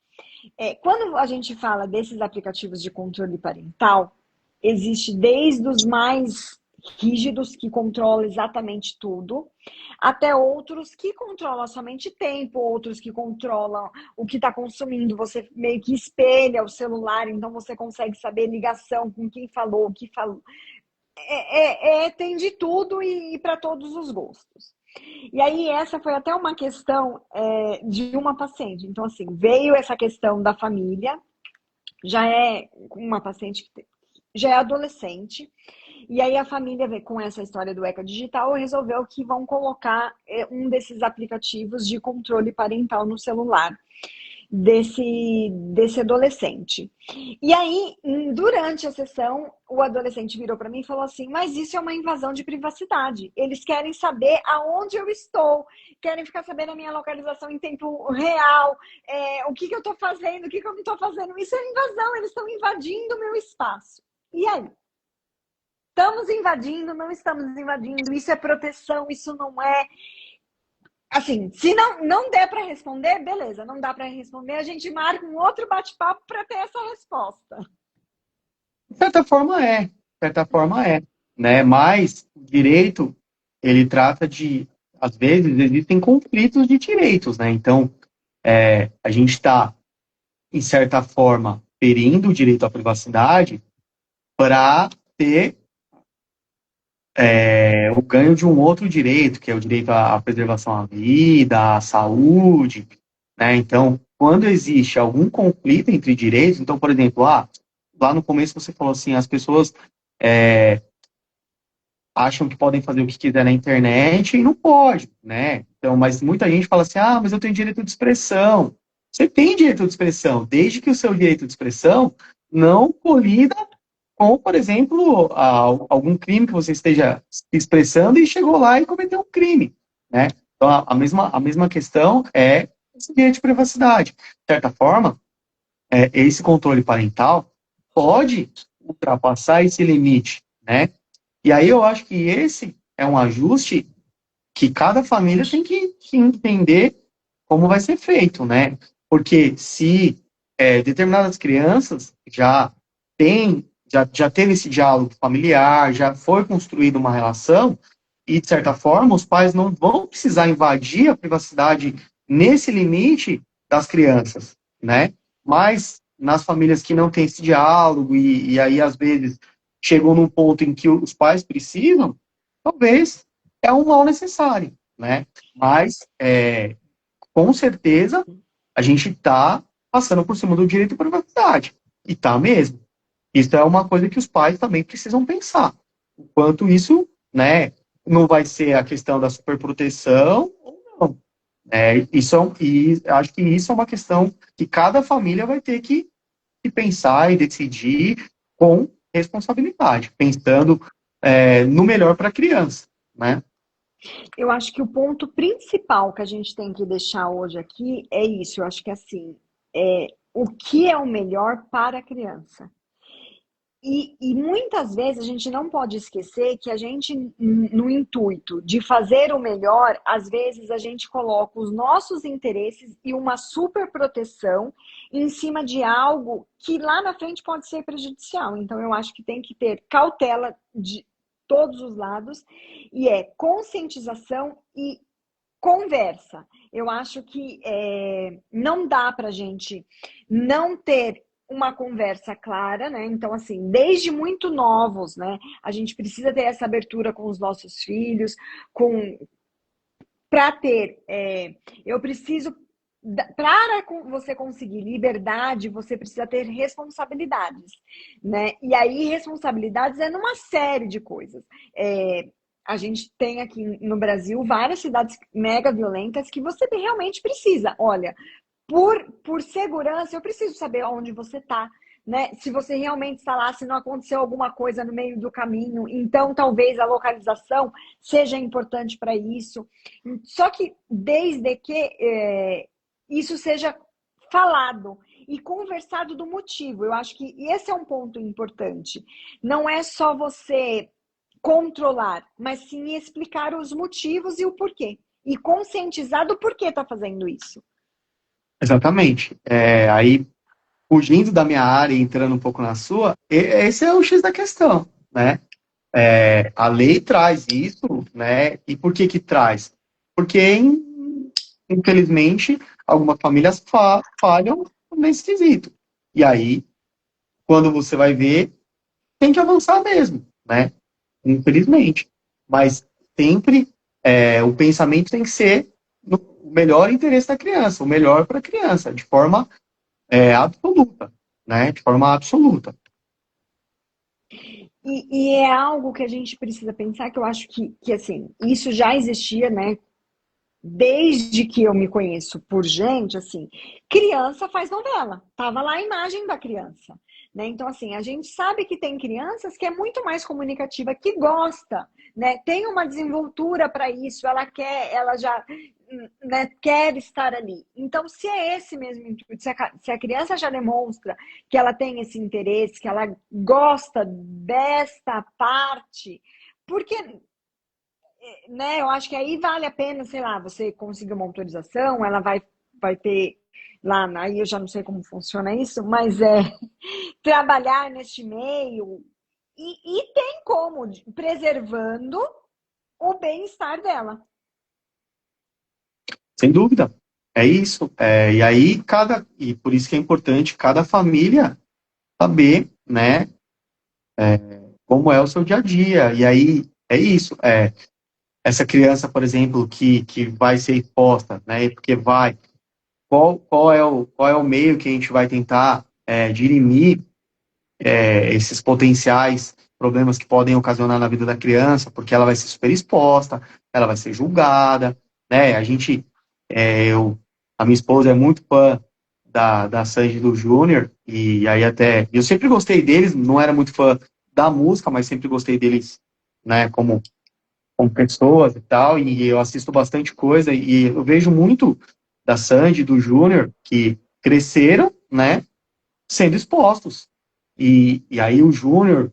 Quando a gente fala desses aplicativos de controle parental, existe desde os mais rígidos, que controlam exatamente tudo, até outros que controlam somente tempo, outros que controlam o que está consumindo. Você meio que espelha o celular, então você consegue saber ligação, com quem falou, o que falou. Tem de tudo e para todos os gostos. E aí, essa foi até uma questão de uma paciente. Então, assim, veio essa questão da família, já é uma paciente que já é adolescente, e aí a família, com essa história do ECA Digital, resolveu que vão colocar um desses aplicativos de controle parental no celular desse adolescente. E aí, durante a sessão, o adolescente virou para mim e falou assim: mas isso é uma invasão de privacidade. Eles querem saber aonde eu estou, querem ficar sabendo a minha localização em tempo real, o que eu estou fazendo, o que eu não estou fazendo. Isso é invasão, eles estão invadindo o meu espaço. E aí? Estamos invadindo, não estamos invadindo, isso é proteção, isso não é. Assim, se não der para responder, beleza, não dá para responder, a gente marca um outro bate-papo para ter essa resposta. De certa forma é, né? Mas o direito, ele trata de, às vezes, existem conflitos de direitos, né? Então, a gente está, em certa forma, ferindo o direito à privacidade para ter o ganho de um outro direito, que é o direito à preservação à vida, à saúde, né? Então, quando existe algum conflito entre direitos, então, por exemplo, lá no começo você falou assim, as pessoas acham que podem fazer o que quiser na internet e não pode, né? Então, mas muita gente fala assim, mas eu tenho direito de expressão. Você tem direito de expressão, desde que o seu direito de expressão não colida com, por exemplo, algum crime que você esteja expressando e chegou lá e cometeu um crime, né? Então, a mesma questão é esse direito de privacidade. De certa forma, esse controle parental pode ultrapassar esse limite, né? E aí eu acho que esse é um ajuste que cada família tem que entender como vai ser feito, né? Porque se determinadas crianças já têm já teve esse diálogo familiar, já foi construída uma relação, e, de certa forma, os pais não vão precisar invadir a privacidade nesse limite das crianças, né? Mas nas famílias que não têm esse diálogo, e aí, às vezes, chegou num ponto em que os pais precisam, talvez é um mal necessário, né? Mas, com certeza, a gente está passando por cima do direito à privacidade. E tá mesmo. Isso é uma coisa que os pais também precisam pensar. O quanto isso, né, não vai ser a questão da superproteção ou não. E acho que isso é uma questão que cada família vai ter que pensar e decidir com responsabilidade, pensando no melhor para a criança, né? Eu acho que o ponto principal que a gente tem que deixar hoje aqui é isso. Eu acho que assim, o que é o melhor para a criança. E muitas vezes a gente não pode esquecer que a gente, no intuito de fazer o melhor, às vezes a gente coloca os nossos interesses e uma super proteção em cima de algo que lá na frente pode ser prejudicial. Então eu acho que tem que ter cautela de todos os lados, e conscientização e conversa. Eu acho que não dá para a gente não ter uma conversa clara, né? Então, assim, desde muito novos, né? A gente precisa ter essa abertura com os nossos filhos, para ter. Eu preciso. Para você conseguir liberdade, você precisa ter responsabilidades, né? E aí, responsabilidades é numa série de coisas. A gente tem aqui no Brasil várias cidades mega violentas que você realmente precisa. Olha, por segurança, eu preciso saber onde você está, né? Se você realmente está lá, se não aconteceu alguma coisa no meio do caminho, então talvez a localização seja importante para isso. Só que desde que isso seja falado e conversado do motivo, eu acho que esse é um ponto importante. Não é só você controlar, mas sim explicar os motivos e o porquê. E conscientizar do porquê está fazendo isso. Exatamente. Aí, fugindo da minha área e entrando um pouco na sua, esse é o X da questão, né? A lei traz isso, né? E por que que traz? Porque, infelizmente, algumas famílias falham nesse quesito. E aí, quando você vai ver, tem que avançar mesmo, né? Infelizmente. Mas sempre o pensamento tem que ser no melhor interesse da criança, o melhor para a criança, de forma absoluta, né? De forma absoluta. E é algo que a gente precisa pensar, que eu acho que assim, isso já existia, né? Desde que eu me conheço por gente, assim, criança faz novela. Tava lá a imagem da criança, né? Então, assim, a gente sabe que tem crianças que é muito mais comunicativa, que gosta, né? Tem uma desenvoltura para isso, ela já, né, quer estar ali. Então, se é esse mesmo intuito, se a criança já demonstra que ela tem esse interesse, que ela gosta desta parte, porque, né, eu acho que aí vale a pena, sei lá, você conseguir uma autorização, ela vai ter lá, aí eu já não sei como funciona isso, mas trabalhar neste meio e tem como, preservando o bem-estar dela. Sem dúvida. É isso. E aí, e por isso que é importante cada família saber, né, como é o seu dia a dia. E aí, é isso. Essa criança, por exemplo, que vai ser exposta, né, porque qual é o meio que a gente vai tentar dirimir esses potenciais problemas que podem ocasionar na vida da criança, porque ela vai ser super exposta, ela vai ser julgada, né? A minha esposa é muito fã da Sandy e do Júnior, e aí até, eu sempre gostei deles, não era muito fã da música, mas sempre gostei deles, né, como pessoas e tal, e eu assisto bastante coisa, e eu vejo muito da Sandy e do Júnior, que cresceram, né, sendo expostos. E aí o Júnior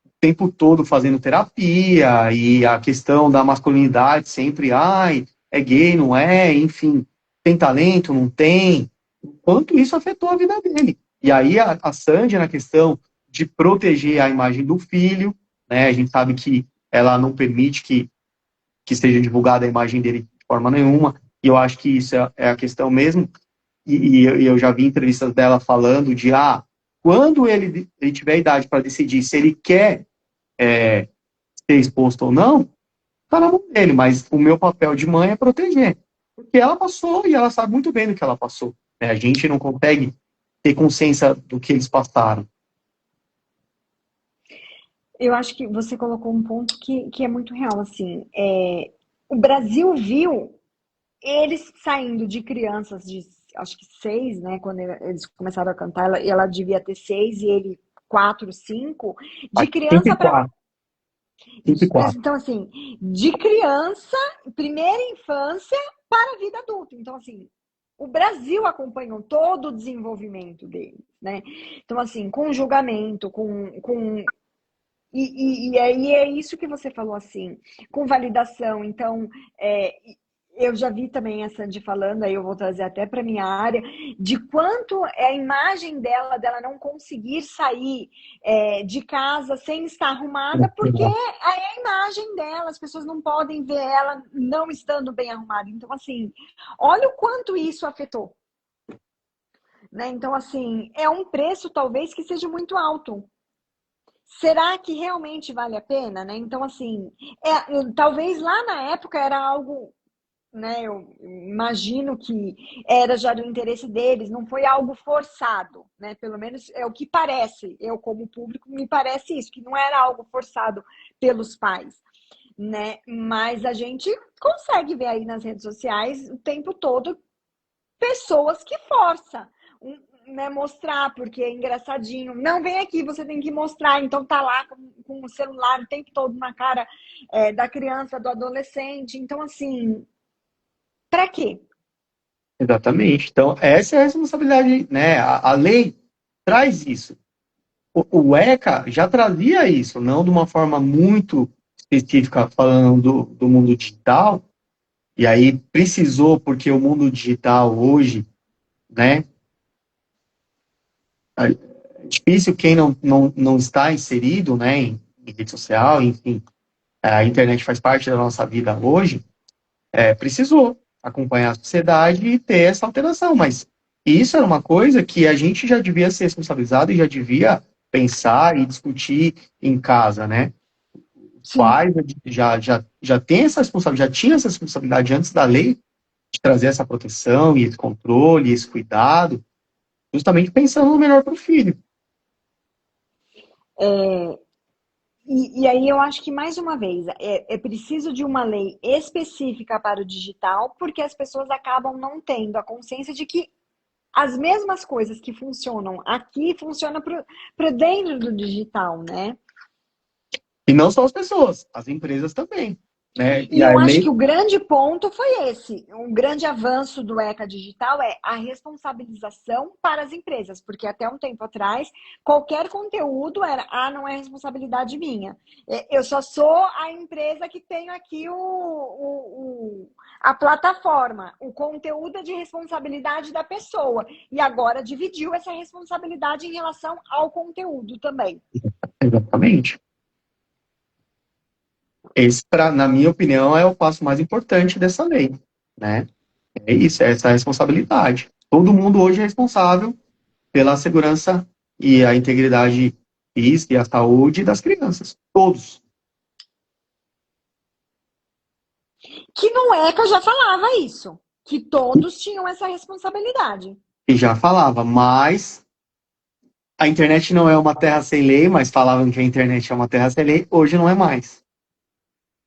o tempo todo fazendo terapia, e a questão da masculinidade sempre, ai, é gay, não é, enfim, tem talento, não tem. O quanto isso afetou a vida dele. E aí a Sandy, na questão de proteger a imagem do filho, né? A gente sabe que ela não permite que seja divulgada a imagem dele de forma nenhuma, e eu acho que isso é a questão mesmo, e eu já vi entrevistas dela falando de, quando ele tiver idade para decidir se ele quer ser exposto ou não, tá na mão dele, mas o meu papel de mãe é proteger, porque ela passou e ela sabe muito bem do que ela passou, né? A gente não consegue ter consciência do que eles passaram. Eu acho que você colocou um ponto que é muito real, assim, o Brasil viu eles saindo de crianças de, acho que 6, né, quando eles começaram a cantar, ela devia ter 6 e ele 4, 5, de Cinco e criança para... quatro. 5 e 4. Então, assim, de criança, primeira infância, para a vida adulta. Então, assim, o Brasil acompanhou todo o desenvolvimento deles, né? Então, assim, com julgamento, e aí é isso que você falou, assim, com validação. Então, eu já vi também a Sandy falando, aí eu vou trazer até para minha área, de quanto é a imagem dela não conseguir sair de casa sem estar arrumada, porque é a imagem dela, as pessoas não podem ver ela não estando bem arrumada. Então, assim, olha o quanto isso afetou. Né? Então, assim, é um preço talvez que seja muito alto. Será que realmente vale a pena, né? Então, assim, talvez lá na época era algo, né? Eu imagino que era já do interesse deles, não foi algo forçado, né? Pelo menos é o que parece. Eu, como público, me parece isso, que não era algo forçado pelos pais, né? Mas a gente consegue ver aí nas redes sociais o tempo todo pessoas que forçam. Né, mostrar, porque é engraçadinho. Não, vem aqui, você tem que mostrar. Então tá lá com o celular o tempo todo na cara da criança, do adolescente. Então, assim, para quê? Exatamente. Então, essa é a responsabilidade, né? A lei traz isso. O ECA já trazia isso, não de uma forma muito específica, falando do mundo digital, e aí precisou, porque o mundo digital hoje, né? É difícil quem não está inserido, né, em rede social, enfim, a internet faz parte da nossa vida hoje, precisou acompanhar a sociedade e ter essa alteração, mas isso era uma coisa que a gente já devia ser responsabilizado e já devia pensar e discutir em casa, né? Os Sim. pais já tem essa responsabilidade, já tinha essa responsabilidade antes da lei de trazer essa proteção e esse controle, esse cuidado, justamente pensando no melhor para o filho. E aí eu acho que, mais uma vez, é preciso de uma lei específica para o digital, porque as pessoas acabam não tendo a consciência de que as mesmas coisas que funcionam aqui funcionam para dentro do digital, né? E não só as pessoas, as empresas também, né? E E a eu acho lei, que o grande ponto foi esse. Um grande avanço do ECA Digital é a responsabilização para as empresas, porque até um tempo atrás, qualquer conteúdo era, não é responsabilidade minha. Eu só sou a empresa que tenho aqui a plataforma. O conteúdo é de responsabilidade da pessoa. E agora dividiu essa responsabilidade em relação ao conteúdo também. exatamente. Esse, na minha opinião, é o passo mais importante dessa lei, né? É isso, é essa responsabilidade. Todo mundo hoje é responsável pela segurança e a integridade física e a saúde das crianças. Todos. Que no ECA já falava isso, que todos tinham essa responsabilidade. E já falava, mas a internet não é uma terra sem lei, mas falavam que a internet é uma terra sem lei, hoje não é mais.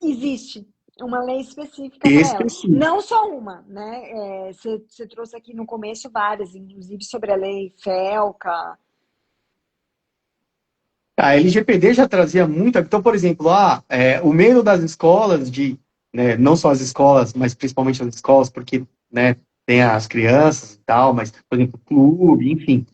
Existe uma lei específica para ela. Específico. Não só uma, né? Você trouxe aqui no começo várias, inclusive sobre a lei FELCA. A LGPD já trazia muito. Então, por exemplo, o medo das escolas, né, não só as escolas, mas principalmente as escolas, porque, né, tem as crianças e tal, mas, por exemplo, clube, enfim,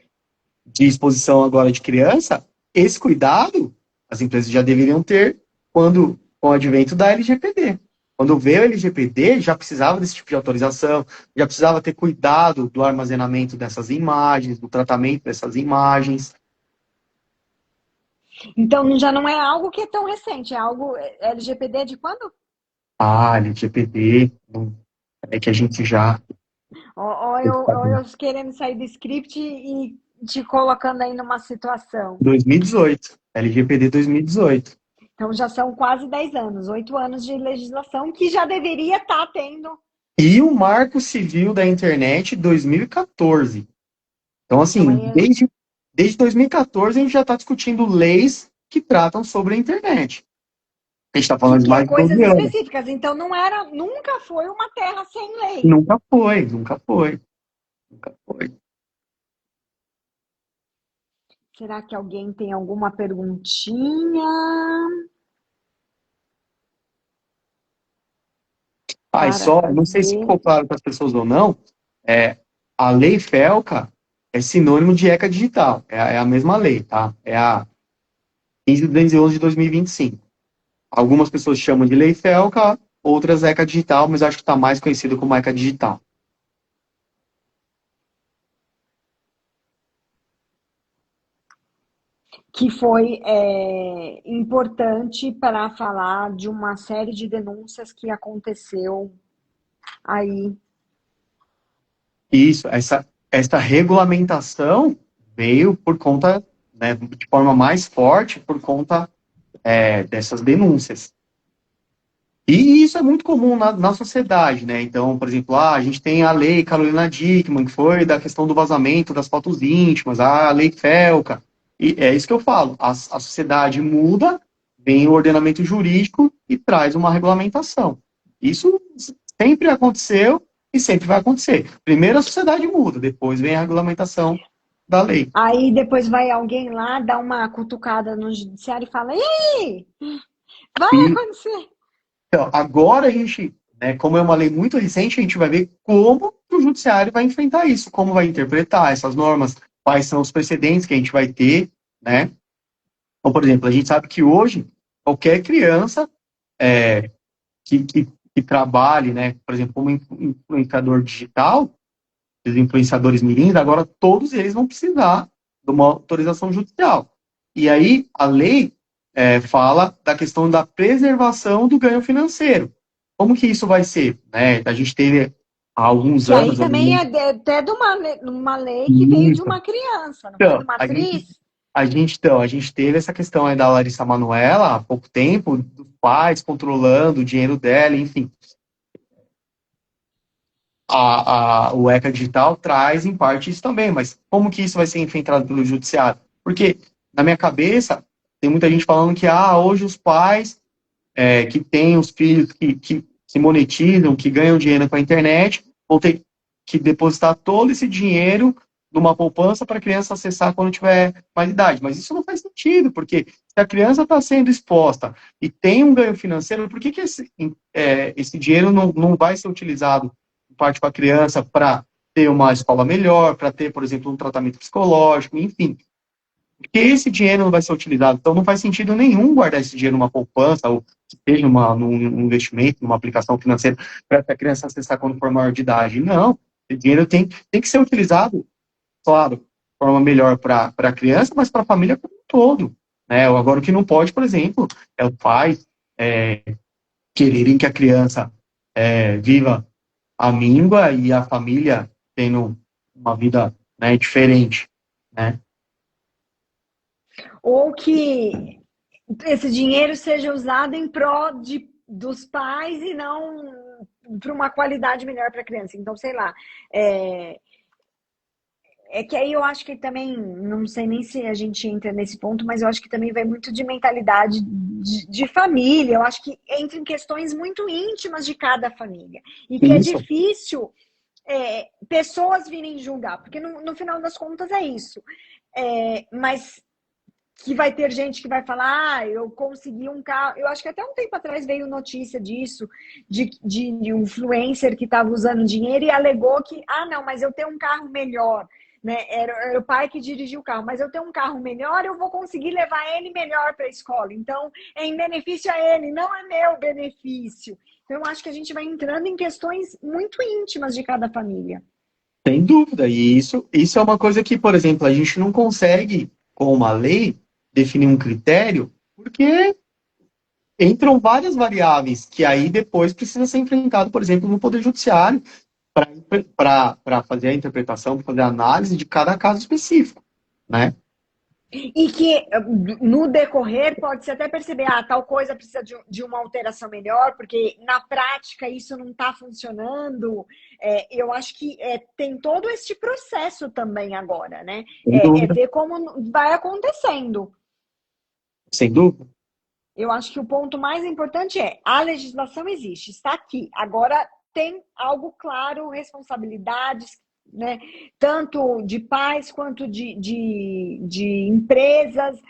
de exposição agora de criança, esse cuidado as empresas já deveriam ter com o advento da LGPD. Quando veio a LGPD, já precisava desse tipo de autorização, já precisava ter cuidado do armazenamento dessas imagens, do tratamento dessas imagens. Então já não é algo que é tão recente, é algo LGPD de quando? Ah, LGPD, é que a gente já... Ó, eu querendo sair do script e te colocando aí numa situação. 2018, LGPD 2018. Então já são quase 10 anos, 8 anos de legislação que já deveria estar tendo. E o Marco Civil da Internet 2014. Então, Então assim, aí desde 2014 a gente já está discutindo leis que tratam sobre a internet. A gente está falando de que é mais de coisas 12 anos. específicas. Então não era, nunca foi uma terra sem lei. Nunca foi, nunca foi, nunca foi. Será que alguém tem alguma perguntinha Ah, e para só, não sei se fazer? ficou claro para as pessoas ou não, a lei FELCA é sinônimo de ECA digital, é a mesma lei, tá? É a 15.211 de 2025. Algumas pessoas chamam de lei FELCA, outras ECA digital, mas acho que está mais conhecido como ECA digital. Que foi importante para falar de uma série de denúncias que aconteceu aí. Isso, essa regulamentação veio por conta, né, de forma mais forte, por conta dessas denúncias. E isso é muito comum na sociedade, né? Então, por exemplo, a gente tem a lei Carolina Dickmann, que foi da questão do vazamento das fotos íntimas, a lei FELCA. E é isso que eu falo, a sociedade muda, vem o ordenamento jurídico e traz uma regulamentação. Isso sempre aconteceu e sempre vai acontecer. Primeiro a sociedade muda, depois vem a regulamentação da lei. Aí depois vai alguém lá, dá uma cutucada no judiciário e fala: Ih, vai E acontecer. então, agora a gente, né, como é uma lei muito recente, a gente vai ver como que o judiciário vai enfrentar isso, como vai interpretar essas normas, quais são os precedentes que a gente vai ter, né? Então, por exemplo, a gente sabe que hoje qualquer criança é, que trabalhe, né, por exemplo, como influenciador digital, os influenciadores mirins, agora todos eles vão precisar de uma autorização judicial. E aí a lei fala da questão da preservação do ganho financeiro. Como que isso vai ser? Né? A gente teve há alguns Que aí anos... também é até de uma lei que veio de Isso. uma criança, não foi de Então, uma atriz? a gente teve essa questão aí da Larissa Manoela há pouco tempo, dos pais controlando o dinheiro dela, enfim. O ECA digital traz, em parte, isso também, mas como que isso vai ser enfrentado pelo judiciário? Porque, na minha cabeça, tem muita gente falando que hoje os pais que têm os filhos que monetizam, que ganham dinheiro com a internet, vão ter que depositar todo esse dinheiro numa poupança para a criança acessar quando tiver mais idade. Mas isso não faz sentido, porque se a criança está sendo exposta e tem um ganho financeiro, por que esse dinheiro não vai ser utilizado, em parte, para a criança para ter uma escola melhor, para ter, por exemplo, um tratamento psicológico, enfim, porque esse dinheiro não vai ser utilizado. Então, não faz sentido nenhum guardar esse dinheiro numa poupança, ou seja num investimento, numa aplicação financeira, para a criança acessar quando for maior de idade. Não. Esse dinheiro tem que ser utilizado, claro, de forma melhor para a criança, mas para a família como um todo. Né? Agora, o que não pode, por exemplo, é o pai quererem que a criança viva à míngua e a família tendo uma vida, né, diferente. Né? Ou que esse dinheiro seja usado em prol dos pais e não para uma qualidade melhor para a criança. Então, sei lá, que aí eu acho que também, não sei nem se a gente entra nesse ponto, mas eu acho que também vai muito de mentalidade de família. Eu acho que entra em questões muito íntimas de cada família. E que é Isso. difícil pessoas virem julgar, porque no final das contas é isso. Mas que vai ter gente que vai falar, eu consegui um carro. Eu acho que até um tempo atrás veio notícia disso, de um influencer que estava usando dinheiro e alegou que, não, mas eu tenho um carro melhor. Né? Era o pai que dirigia o carro, mas eu tenho um carro melhor, eu vou conseguir levar ele melhor para a escola. Então, é em benefício a ele, não é meu benefício. Então, eu acho que a gente vai entrando em questões muito íntimas de cada família. Sem dúvida. E isso é uma coisa que, por exemplo, a gente não consegue, com uma lei, definir um critério, porque entram várias variáveis que aí depois precisa ser enfrentado, por exemplo, no Poder Judiciário, para fazer a interpretação, para fazer a análise de cada caso específico, né? E que no decorrer pode-se até perceber, tal coisa precisa de uma alteração melhor, porque na prática isso não está funcionando. Eu acho que tem todo este processo também agora, né? Sem dúvida. Ver como vai acontecendo. Sem dúvida. Eu acho que o ponto mais importante a legislação existe, está aqui. Agora tem algo claro, responsabilidades, né? Tanto de pais quanto de empresas,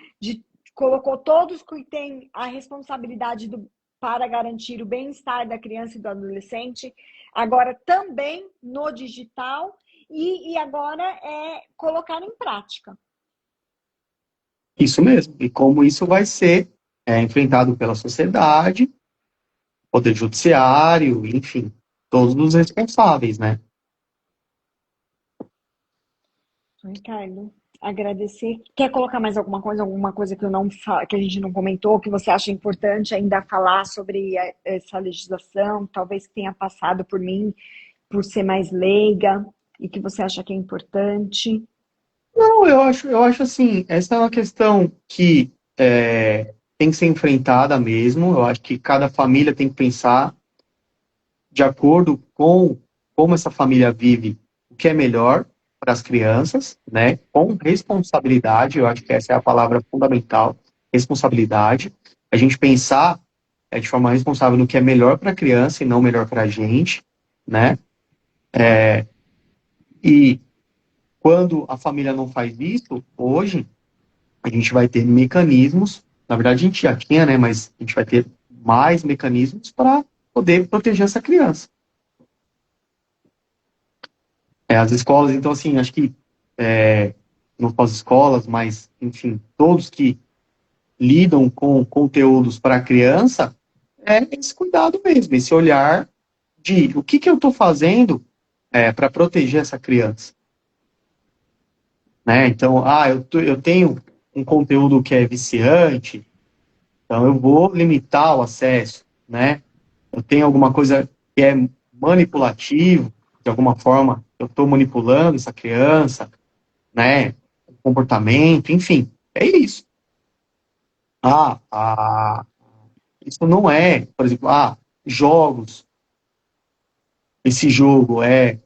colocou todos que têm a responsabilidade para garantir o bem-estar da criança e do adolescente, agora também no digital, e agora colocar em prática. Isso mesmo. E como isso vai ser enfrentado pela sociedade, Poder Judiciário, enfim, todos os responsáveis, né? Ricardo, agradecer. Quer colocar mais alguma coisa que que a gente não comentou, que você acha importante ainda falar sobre essa legislação, talvez que tenha passado por mim, por ser mais leiga, e que você acha que é importante? Não, eu acho assim, essa é uma questão que tem que ser enfrentada mesmo. Eu acho que cada família tem que pensar de acordo com como essa família vive, o que é melhor para as crianças, né? Com responsabilidade, eu acho que essa é a palavra fundamental, responsabilidade. A gente pensar de forma responsável no que é melhor para a criança e não melhor para a gente, né? E quando a família não faz isso, hoje, a gente vai ter mecanismos, na verdade a gente já tinha, né? Mas a gente vai ter mais mecanismos para poder proteger essa criança. As escolas, então, assim, acho que não só as escolas, mas, enfim, todos que lidam com conteúdos para a criança, esse cuidado mesmo, esse olhar de o que eu estou fazendo para proteger essa criança. Né? Então, eu tenho um conteúdo que é viciante, então eu vou limitar o acesso, né? Eu tenho alguma coisa que é manipulativo, de alguma forma eu estou manipulando essa criança, né? Comportamento, enfim, é isso. Ah, ah, isso não é, por exemplo, jogos, esse jogo é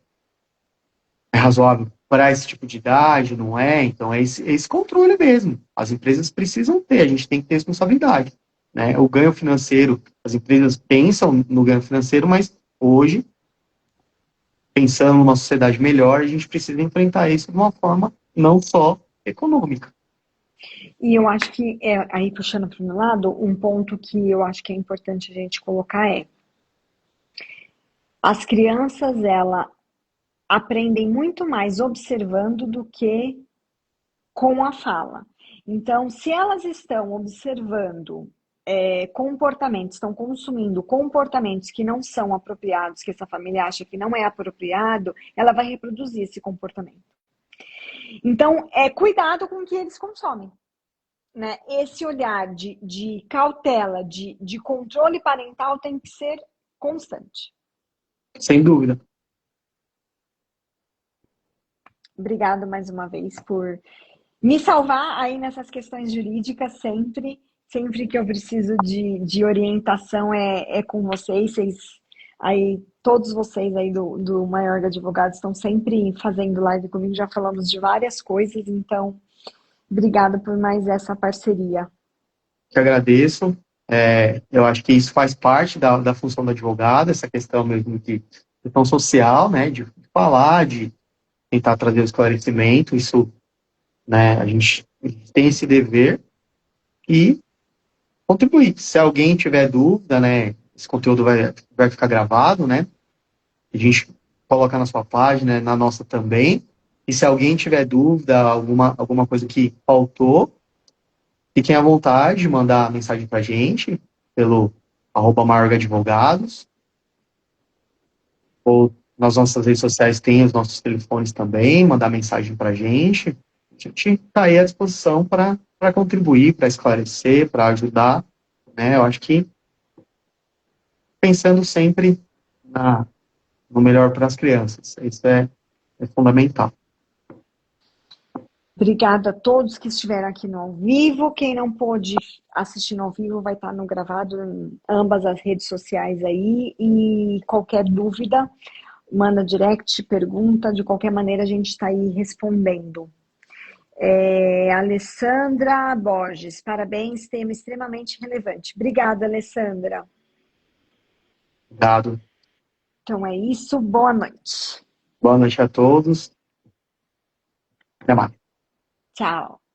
razoável para esse tipo de idade, não é? Então é esse controle mesmo. As empresas precisam ter, a gente tem que ter responsabilidade. Né? O ganho financeiro, as empresas pensam no ganho financeiro, mas hoje, pensando numa sociedade melhor, a gente precisa enfrentar isso de uma forma não só econômica. E eu acho que, aí puxando para o meu lado, um ponto que eu acho que é importante a gente colocar as crianças, elas aprendem muito mais observando do que com a fala. Então, se elas estão observando comportamentos, estão consumindo comportamentos que não são apropriados, que essa família acha que não é apropriado, ela vai reproduzir esse comportamento. Então, cuidado com o que eles consomem. Né? Esse olhar de cautela, de controle parental tem que ser constante. Sem dúvida. Obrigada mais uma vez por me salvar aí nessas questões jurídicas sempre. Sempre que eu preciso de orientação é com vocês. Aí, todos vocês aí do Maior de Advogados estão sempre fazendo live comigo. Já falamos de várias coisas, então obrigada por mais essa parceria. Eu agradeço. Eu acho que isso faz parte da função do advogado, essa questão mesmo de questão social, né, de falar, de tentar trazer o esclarecimento. Isso, né, a gente tem esse dever e contribuir. Se alguém tiver dúvida, né, esse conteúdo vai ficar gravado, né, a gente coloca na sua página, na nossa também. E se alguém tiver dúvida, alguma coisa que faltou, fiquem à vontade de mandar mensagem para a gente pelo @maiorgadvogados, ou nas nossas redes sociais tem os nossos telefones também, mandar mensagem para a gente. A gente está aí à disposição para para contribuir, para esclarecer, para ajudar, né? Eu acho que pensando sempre no melhor para as crianças. Isso é fundamental. Obrigada a todos que estiveram aqui no ao vivo. Quem não pôde assistir no ao vivo vai estar no gravado em ambas as redes sociais aí. E qualquer dúvida, manda direct, pergunta. De qualquer maneira, a gente está aí respondendo. Alessandra Borges, parabéns, tema extremamente relevante. Obrigada, Alessandra. Obrigado. Então é isso, boa noite. Boa noite a todos. Até mais. Tchau.